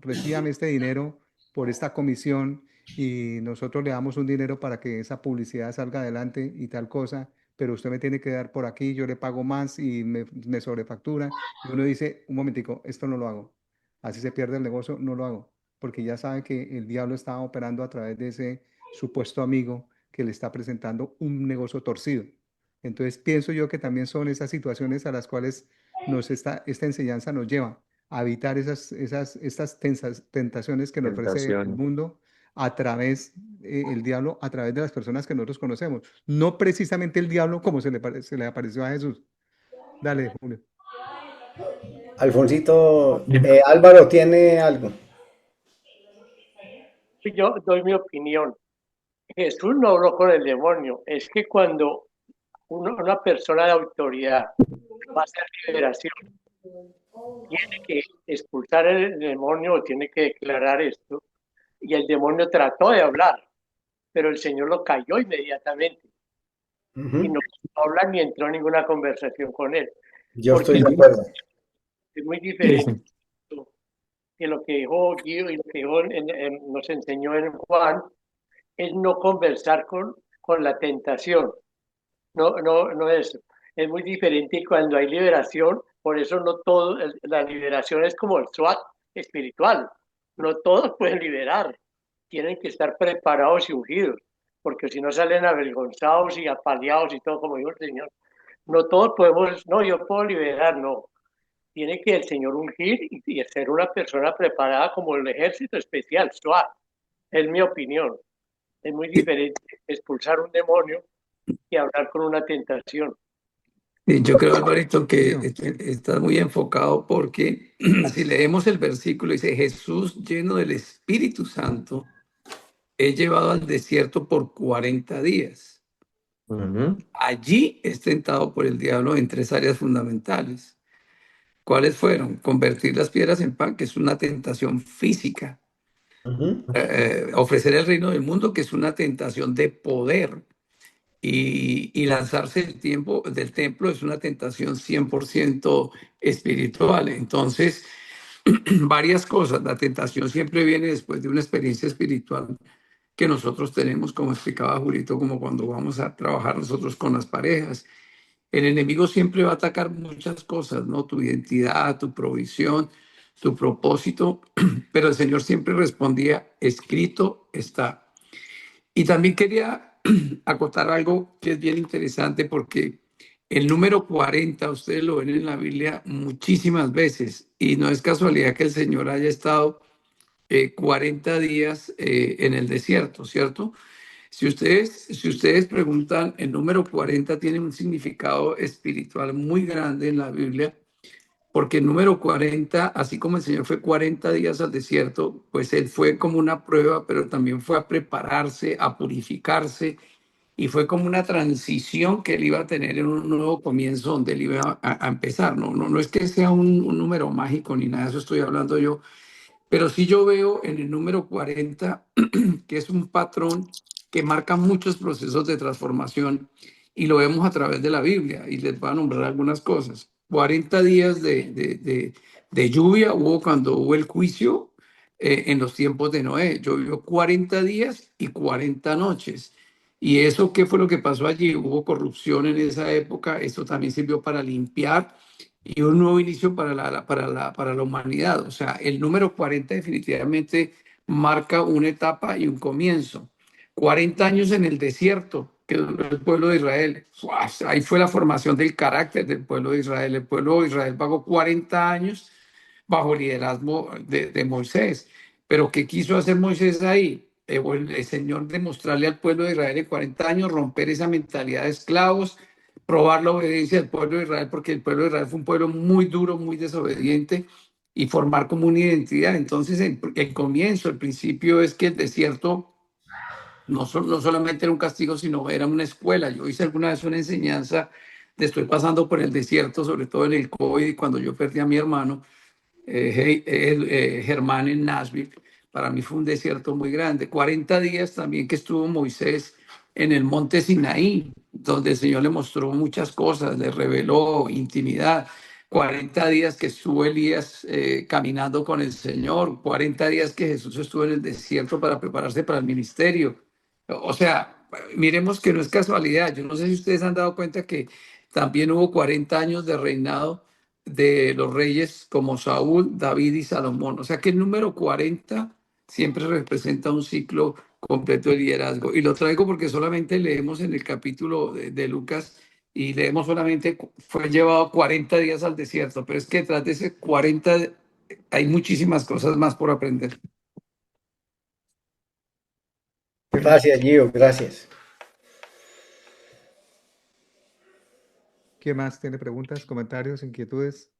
recíbame este dinero por esta comisión y nosotros le damos un dinero para que esa publicidad salga adelante y tal cosa, pero usted me tiene que dar por aquí, yo le pago más y me sobrefactura? Y uno dice, un momentico, esto no lo hago, así se pierde el negocio, no lo hago, porque ya sabe que el diablo está operando a través de ese supuesto amigo que le está presentando un negocio torcido. Entonces pienso yo que también son esas situaciones a las cuales esta enseñanza nos lleva a evitar estas tentaciones que nos ofrece el Tentaciones. mundo a través, el diablo, a través de las personas que nosotros conocemos. No precisamente el diablo como se le apareció a Jesús. Dale, Julio. Alfonsito, Álvaro tiene algo. Yo doy mi opinión. Jesús no habló con el demonio. Es que cuando una persona de autoridad va a hacer liberación, tiene que expulsar el demonio o tiene que declarar esto. Y el demonio trató de hablar, pero el Señor lo cayó inmediatamente y Ujú. no habla ni entró en ninguna conversación con él, Yo estoy porque de acuerdo. es muy diferente que lo que dijo Guido y lo que dijo nos enseñó en Juan, es no conversar con la tentación. No es. Es muy diferente cuando hay liberación, por eso no todo, la liberación es como el SWAT espiritual. No todos pueden liberar, tienen que estar preparados y ungidos, porque si no salen avergonzados y apaleados y todo, como dijo el Señor. No todos podemos, no, yo puedo liberar, no. Tiene que el Señor ungir y ser una persona preparada como el ejército especial, SWAT. Es mi opinión. Es muy diferente expulsar un demonio que hablar con una tentación. Yo creo, Alvarito, que Julio. estás muy enfocado porque si leemos el versículo, dice, Jesús lleno del Espíritu Santo, he llevado al desierto por 40 días. Ujú, Allí es tentado por el diablo en tres áreas fundamentales. ¿Cuáles fueron? Convertir las piedras en pan, que es una tentación física. Ujú. Ofrecer el reino del mundo, que es una tentación de poder. Y lanzarse del templo es una tentación 100% espiritual. Entonces, varias cosas. La tentación siempre viene después de una experiencia espiritual que nosotros tenemos, como explicaba Julito, como cuando vamos a trabajar nosotros con las parejas. El enemigo siempre va a atacar muchas cosas, ¿no? Tu identidad, tu provisión, tu propósito, pero el Señor siempre respondía, escrito está. Y también quería acotar algo que es bien interesante porque el número 40 ustedes lo ven en la Biblia muchísimas veces y no es casualidad que el Señor haya estado 40 días en el desierto, ¿cierto? Si ustedes preguntan, el número 40 tiene un significado espiritual muy grande en la Biblia, porque el número 40, así como el Señor fue 40 días al desierto, pues Él fue como una prueba, pero también fue a prepararse, a purificarse, y fue como una transición que Él iba a tener en un nuevo comienzo donde Él iba a empezar. No es que sea un número mágico ni nada, de eso estoy hablando yo, pero sí yo veo en el número 40 que es un patrón que marca muchos procesos de transformación y lo vemos a través de la Biblia y les voy a nombrar algunas cosas. 40 días de lluvia hubo cuando hubo el juicio en los tiempos de Noé. Llovió 40 días y 40 noches. ¿Y eso qué fue lo que pasó allí? Hubo corrupción en esa época. Esto también sirvió para limpiar y un nuevo inicio para la humanidad. O sea, el número 40 definitivamente marca una etapa y un comienzo. 40 años en el desierto que duró el pueblo de Israel. ¡Guau! Ahí fue la formación del carácter del pueblo de Israel. El pueblo de Israel pagó 40 años bajo liderazgo de Moisés. Pero ¿qué quiso hacer Moisés ahí? Bueno, el Señor demostrarle al pueblo de Israel en 40 años, romper esa mentalidad de esclavos, probar la obediencia del pueblo de Israel, porque el pueblo de Israel fue un pueblo muy duro, muy desobediente, y formar como una identidad. Entonces, el comienzo, el principio es que el desierto no solamente era un castigo, sino era una escuela. Yo hice alguna vez una enseñanza de estoy pasando por el desierto, sobre todo en el COVID, cuando yo perdí a mi hermano Germán en Nashville. Para mí fue un desierto muy grande. 40 días también que estuvo Moisés en el monte Sinaí, donde el Señor le mostró muchas cosas, le reveló intimidad. 40 días que estuvo Elías caminando con el Señor, 40 días que Jesús estuvo en el desierto para prepararse para el ministerio. O sea, miremos que no es casualidad. Yo no sé si ustedes han dado cuenta que también hubo 40 años de reinado de los reyes como Saúl, David y Salomón. O sea que el número 40 siempre representa un ciclo completo de liderazgo. Y lo traigo porque solamente leemos en el capítulo de Lucas y leemos solamente, fue llevado 40 días al desierto, pero es que detrás de ese 40 hay muchísimas cosas más por aprender. Gracias, Gio, gracias. ¿Quién más tiene preguntas, comentarios, inquietudes?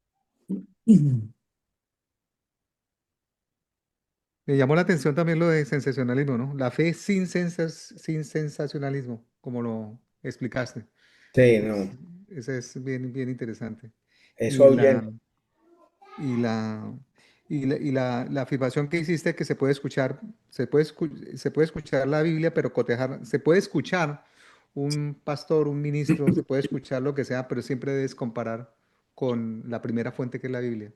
Me llamó la atención también lo de sensacionalismo, ¿no? La fe sin sensacionalismo, como lo explicaste. Sí, no, Ese es bien, bien interesante. eso Y la, ahuyenta. y la, la afirmación que hiciste que se puede escuchar, se puede escuchar la Biblia, pero cotejar, se puede escuchar un pastor, un ministro, se puede escuchar lo que sea, pero siempre debes comparar con la primera fuente que es la Biblia.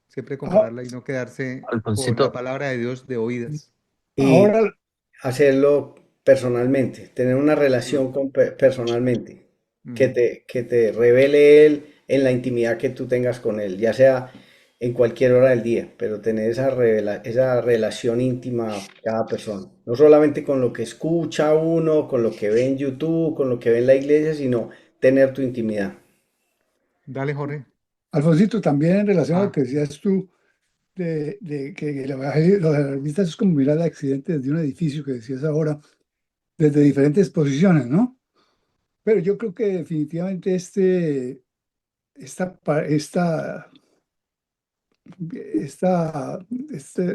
Siempre Ah, compararla y no quedarse con la Alfonsito, palabra de Dios de oídas. Y ahora, hacerlo personalmente, tener una relación personalmente, Ujú. que te revele Él en la intimidad que tú tengas con Él, ya sea en cualquier hora del día, pero tener esa relación íntima cada persona. No solamente con lo que escucha uno, con lo que ve en YouTube, con lo que ve en la iglesia, sino tener tu intimidad. Dale, Jorge. Alfonsito, también en relación a lo Ah, que decías tú, de que el evangelio, los alarmistas es como mirar el accidente desde un edificio que decías ahora, desde diferentes posiciones, ¿no? Pero yo creo que definitivamente este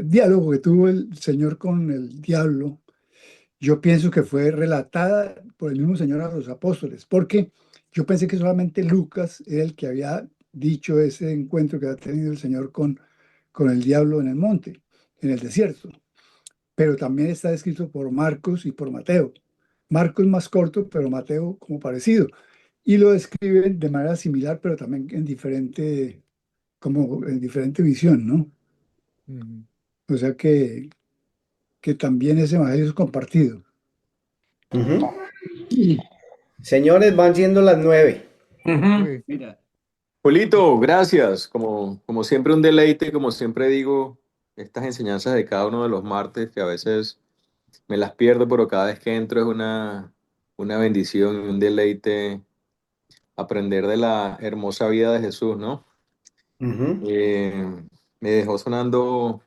diálogo que tuvo el Señor con el diablo, yo pienso que fue relatada por el mismo Señor a los apóstoles, porque yo pensé que solamente Lucas era el que había dicho ese encuentro que había tenido el Señor con el diablo en el monte, en el desierto. Pero también está escrito por Marcos y por Mateo. Marcos más corto, pero Mateo como parecido. Y lo describen de manera similar, pero también en diferente, como en diferente visión, ¿no? ujú. O sea que también ese evangelio es compartido. Ujú. Señores, van siendo las 9. Ujú. Uy, mira. Julito, gracias. Como siempre un deleite, como siempre digo, estas enseñanzas de cada uno de los martes, que a veces me las pierdo, pero cada vez que entro es una bendición y un deleite aprender de la hermosa vida de Jesús, ¿no? Ujú. Eh, Me dejó sonando,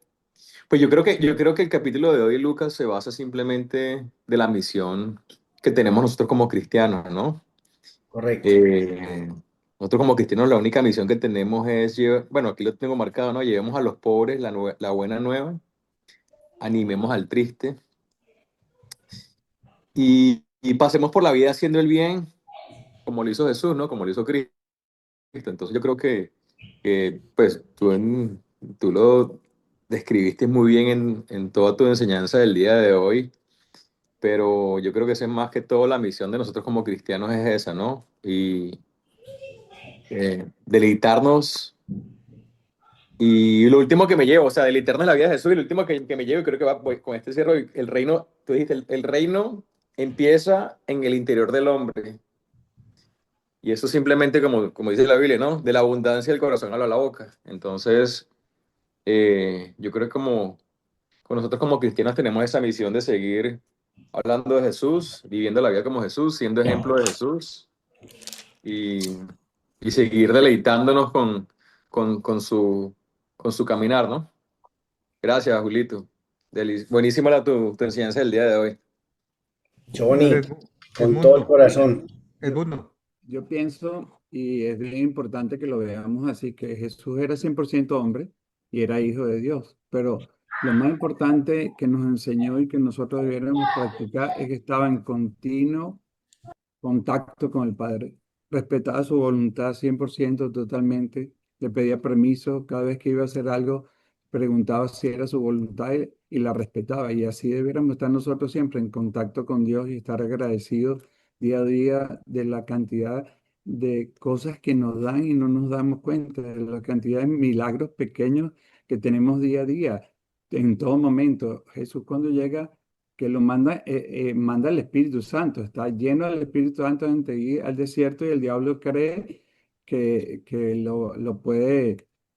pues yo creo que el capítulo de hoy, Lucas, se basa simplemente de la misión que tenemos nosotros como cristianos, ¿no? Correcto. Eh, Nosotros como cristianos la única misión que tenemos es llevar, bueno, aquí lo tengo marcado, ¿no? Llevemos a los pobres la buena nueva, animemos al triste y pasemos por la vida haciendo el bien como lo hizo Jesús, ¿no? Como lo hizo Cristo. Entonces yo creo pues tú lo describiste muy bien en toda tu enseñanza del día de hoy, pero yo creo que esa es más que todo la misión de nosotros como cristianos es esa, ¿no? Y deleitarnos. Y lo último que me llevo, o sea, del eterno es la vida de Jesús, y lo último que me llevo, y creo que con este cierro, el reino, tú dijiste, el reino empieza en el interior del hombre. Y eso simplemente, como dice la Biblia, ¿no? De la abundancia del corazón habla la boca. Entonces, yo creo que como con nosotros como cristianos tenemos esa misión de seguir hablando de Jesús, viviendo la vida como Jesús, siendo ejemplo de Jesús y, y seguir deleitándonos con su caminar, ¿no? Gracias, Julito. Buenísima tu enseñanza del día de hoy. Qué dale, bonito. Con todo el Edmundo. Mira, corazón. Edmundo. yo pienso, y es bien importante que lo veamos así, que Jesús era 100% hombre y era hijo de Dios. Pero lo más importante que nos enseñó y que nosotros debiéramos practicar es que estaba en continuo contacto con el Padre. Respetaba su voluntad 100% totalmente. Le pedía permiso cada vez que iba a hacer algo, preguntaba si era su voluntad y la respetaba. Y así debiéramos estar nosotros siempre en contacto con Dios y estar agradecidos día a día de la cantidad de cosas que nos dan y no nos damos cuenta, de la cantidad de milagros pequeños que tenemos día a día, en todo momento. Jesús cuando llega que lo manda, manda el Espíritu Santo, está lleno del Espíritu Santo antes de ir al desierto y el diablo cree que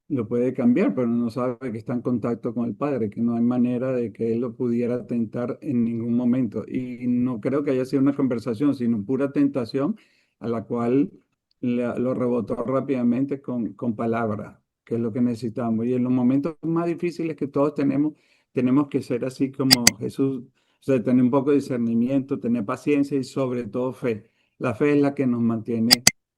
lo puede cambiar, pero no sabe que está en contacto con el Padre, que no hay manera de que él lo pudiera tentar en ningún momento. Y no creo que haya sido una conversación, sino pura tentación a la cual lo rebotó rápidamente con palabras, que es lo que necesitamos. Y en los momentos más difíciles que todos tenemos que ser así como Jesús, o sea, tener un poco de discernimiento, tener paciencia y sobre todo fe. La fe es la que nos mantiene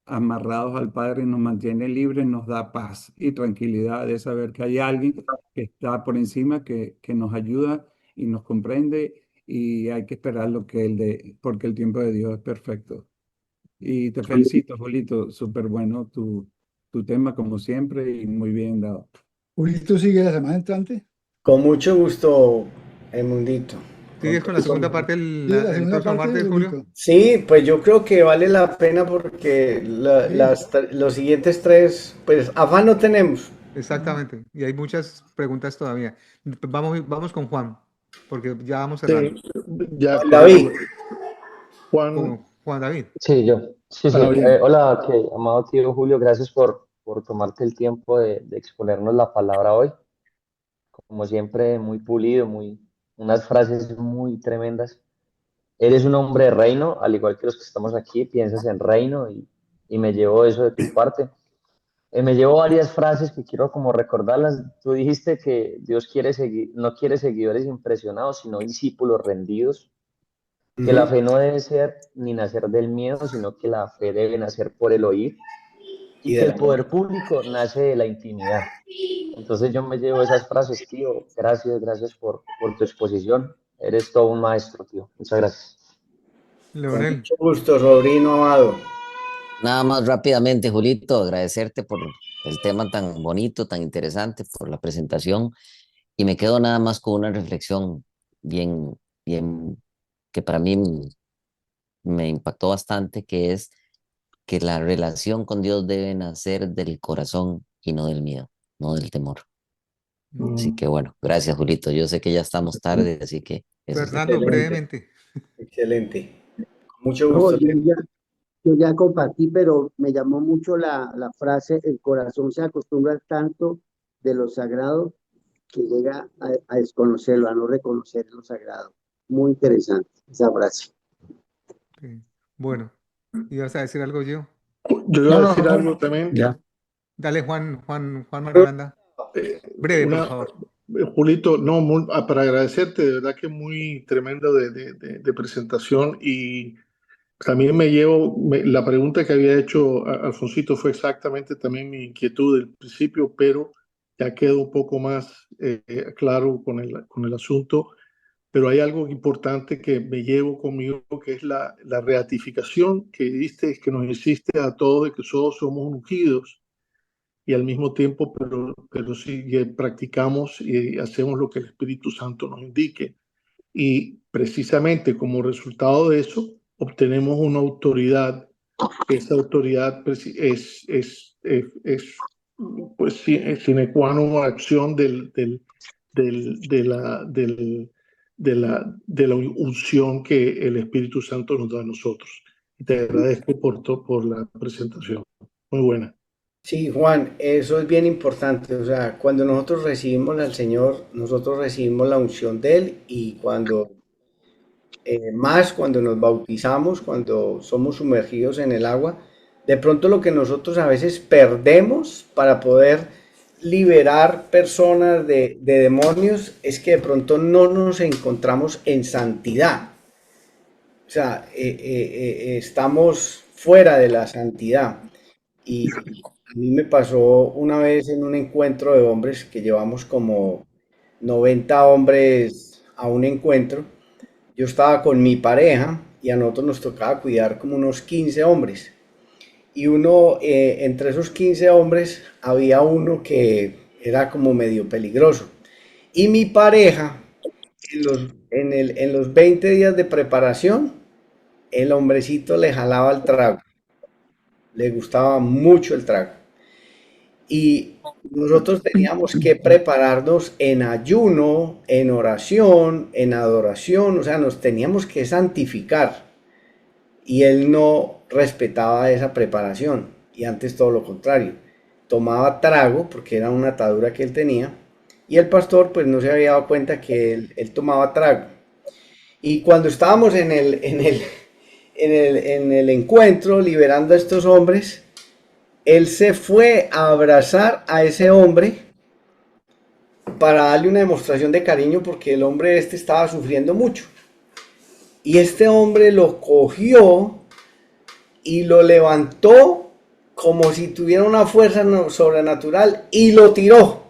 amarrados al Padre, nos mantiene libres, nos da paz y tranquilidad de saber que hay alguien que está por encima, que nos ayuda y nos comprende y hay que esperar lo que porque el tiempo de Dios es perfecto. Y te felicito, Julito, súper bueno tu tema como siempre y muy bien dado. Julito sigue la semana entrante. Con mucho gusto, Edmundito. ¿Sigues con la segunda parte Sí, la el segunda próximo parte de martes, Julio? Julito. Sí, pues yo creo que vale la pena porque Sí. los siguientes tres, pues afán no tenemos. Exactamente. Y hay muchas preguntas todavía. Vamos con Juan, porque ya vamos Sí, cerrando. ya, Juan ya, David, Con Juan, Juan David. Sí, yo. Sí, sí. Bueno, bien. Hola, amado tío Julio, gracias por tomarte el tiempo de exponernos la palabra hoy. Como siempre, muy pulido, unas frases muy tremendas. Eres un hombre de reino, al igual que los que estamos aquí, piensas en reino y me llevo eso de tu parte. Me llevo varias frases que quiero como recordarlas. Tú dijiste que Dios no quiere seguidores impresionados, sino discípulos rendidos, que la ujú, fe no debe ser ni nacer del miedo, sino que la fe debe nacer por el oír y y que del el amor. poder público nace de la intimidad. Entonces yo me llevo esas frases, tío. Gracias por tu exposición. Eres todo un maestro, tío. Muchas gracias. Con Leonel. mucho gusto, sobrino amado. Nada más rápidamente, Julito, agradecerte por el tema tan bonito, tan interesante, por la presentación. Y me quedo nada más con una reflexión bien, bien, que para mí me impactó bastante, que es que la relación con Dios debe nacer del corazón y no del miedo, no del temor. Así Ujú. que bueno, gracias, Julito. Yo sé que ya estamos tarde, así que eso es. Fernando, Excelente, brevemente. excelente. Con mucho No, gusto. yo ya compartí, pero me llamó mucho la frase, el corazón se acostumbra tanto de lo sagrado que llega a desconocerlo, a no reconocer lo sagrado. Muy interesante esa frase. Sí. Bueno, ¿ibas a decir algo yo? yo iba No, a no, decir no, algo también. ya. Dale, Juan Marulanda. Breve, por Una, favor. Julito, no, para agradecerte, de verdad que muy tremendo de presentación y también la pregunta que había hecho Alfonsito fue exactamente también mi inquietud del principio, pero ya quedó un poco más claro con el asunto. Pero hay algo importante que me llevo conmigo, que es la ratificación que diste, que nos hiciste a todos de que todos somos ungidos y al mismo tiempo, pero sí practicamos y hacemos lo que el Espíritu Santo nos indique. Y precisamente como resultado de eso, obtenemos una autoridad. Esa autoridad pues, sine qua non acción de la unción que el Espíritu Santo nos da a nosotros. Y te agradezco por la presentación. Muy buena. Sí, Juan, eso es bien importante. O sea, cuando nosotros recibimos al Señor, nosotros recibimos la unción de Él y más cuando nos bautizamos, cuando somos sumergidos en el agua, de pronto lo que nosotros a veces perdemos para poder liberar personas de demonios es que de pronto no nos encontramos en santidad. O sea, estamos fuera de la santidad. Y mí me pasó una vez en un encuentro de hombres que llevamos como 90 hombres a un encuentro. Yo estaba con mi pareja y a nosotros nos tocaba cuidar como unos 15 hombres. Y entre esos 15 hombres había uno que era como medio peligroso. Y mi pareja, en los 20 días de preparación, el hombrecito le jalaba el trago. Le gustaba mucho el trago. Y nosotros teníamos que prepararnos en ayuno, en oración, en adoración, o sea, nos teníamos que santificar. Y él no respetaba esa preparación, y antes todo lo contrario. Tomaba trago, porque era una atadura que él tenía, y el pastor pues no se había dado cuenta que él tomaba trago. Y cuando estábamos en el encuentro, liberando a estos hombres, él se fue a abrazar a ese hombre para darle una demostración de cariño porque el hombre estaba sufriendo mucho. Y este hombre lo cogió y lo levantó como si tuviera una fuerza sobrenatural y lo tiró.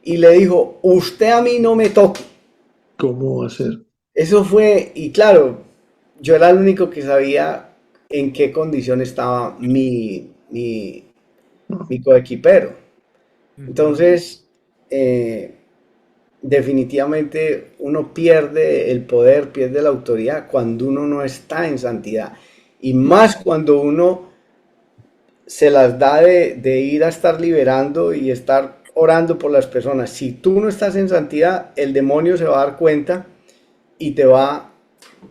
Y le dijo, usted a mí no me toque. ¿Cómo va a ser? Eso fue, y claro, yo era el único que sabía en qué condición estaba mi coequipero. Entonces, definitivamente uno pierde el poder, pierde la autoridad cuando uno no está en santidad. Y más cuando uno se las da de ir a estar liberando y estar orando por las personas. Si tú no estás en santidad, el demonio se va a dar cuenta y te va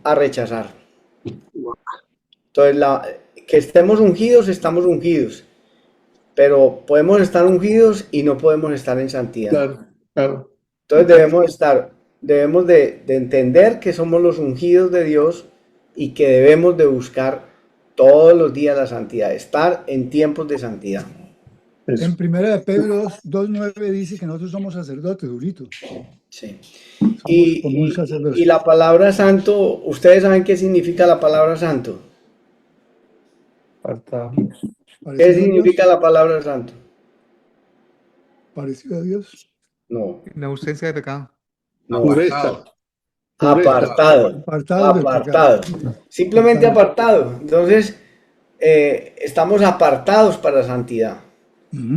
a rechazar. Entonces, que estemos ungidos, estamos ungidos. Pero podemos estar ungidos y no podemos estar en santidad. Claro, claro. Entonces debemos de entender que somos los ungidos de Dios y que debemos de buscar todos los días la santidad, estar en tiempos de santidad. Eso. En primera de Pedro 2:9 dice que nosotros somos sacerdotes, Julito. Sí. Somos como un sacerdote. Y la palabra santo, ¿ustedes saben qué significa la palabra santo? Apartado. ¿Qué significa la palabra santo? Parecido a Dios. No. En ausencia de pecado. No. Pureza. Apartado. Apartado. Simplemente apartado. Entonces, estamos apartados para la santidad.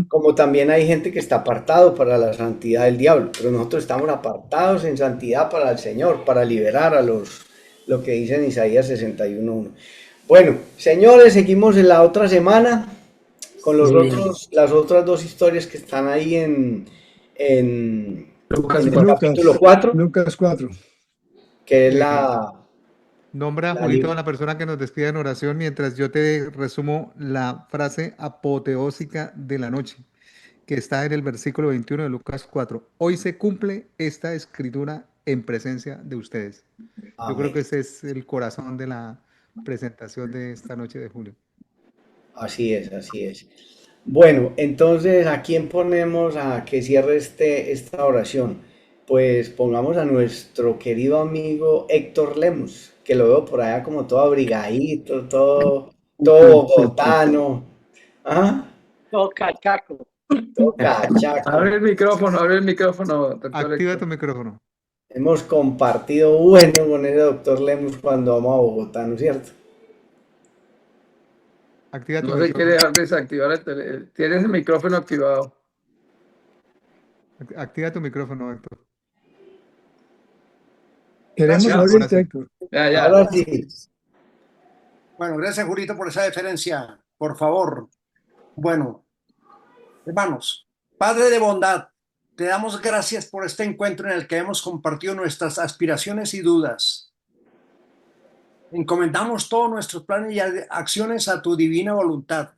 Como también hay gente que está apartado para la santidad del diablo, pero nosotros estamos apartados en santidad para el Señor, para liberar a lo que dice en Isaías 61:1. Bueno, señores, seguimos en la otra semana con las otras dos historias que están ahí en el capítulo 4. Lucas 4. Que es la... Nombra, Julito, a la persona que nos despide en oración mientras yo te resumo la frase apoteósica de la noche, que está en el versículo 21 de Lucas 4. Hoy se cumple esta escritura en presencia de ustedes. Yo creo que ese es el corazón de la presentación de esta noche de julio. Así es, así es. Bueno, entonces, ¿a quién ponemos a que cierre esta oración? Pues pongamos a nuestro querido amigo Héctor Lemus, que lo veo por allá como todo abrigadito, todo bogotano. ¿Ah? Todo cachaco. Todo cachaco. Abre el micrófono. Activa tu micrófono. Hemos compartido bueno con ese doctor Lemus cuando vamos a Bogotá, ¿no es cierto? Activa tu No se quiere dejar desactivar el teléfono. Tienes el micrófono activado. Activa tu micrófono, Héctor. Queremos oír, Héctor. Ya. Ahora sí. Bueno, gracias, Julito, por esa deferencia. Por favor. Bueno, hermanos, Padre de bondad, te damos gracias por este encuentro en el que hemos compartido nuestras aspiraciones y dudas. Encomendamos todos nuestros planes y acciones a tu divina voluntad.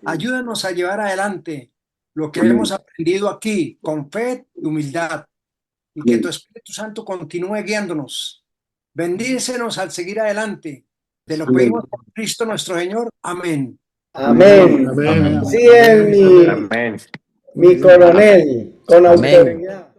Ayúdanos a llevar adelante lo que hemos aprendido aquí con fe y humildad, y que tu Espíritu Santo continúe guiándonos. Bendícenos al seguir adelante. Te lo pedimos por Cristo nuestro Señor. Amén. Amén. Sí es mi coronel, con autoridad.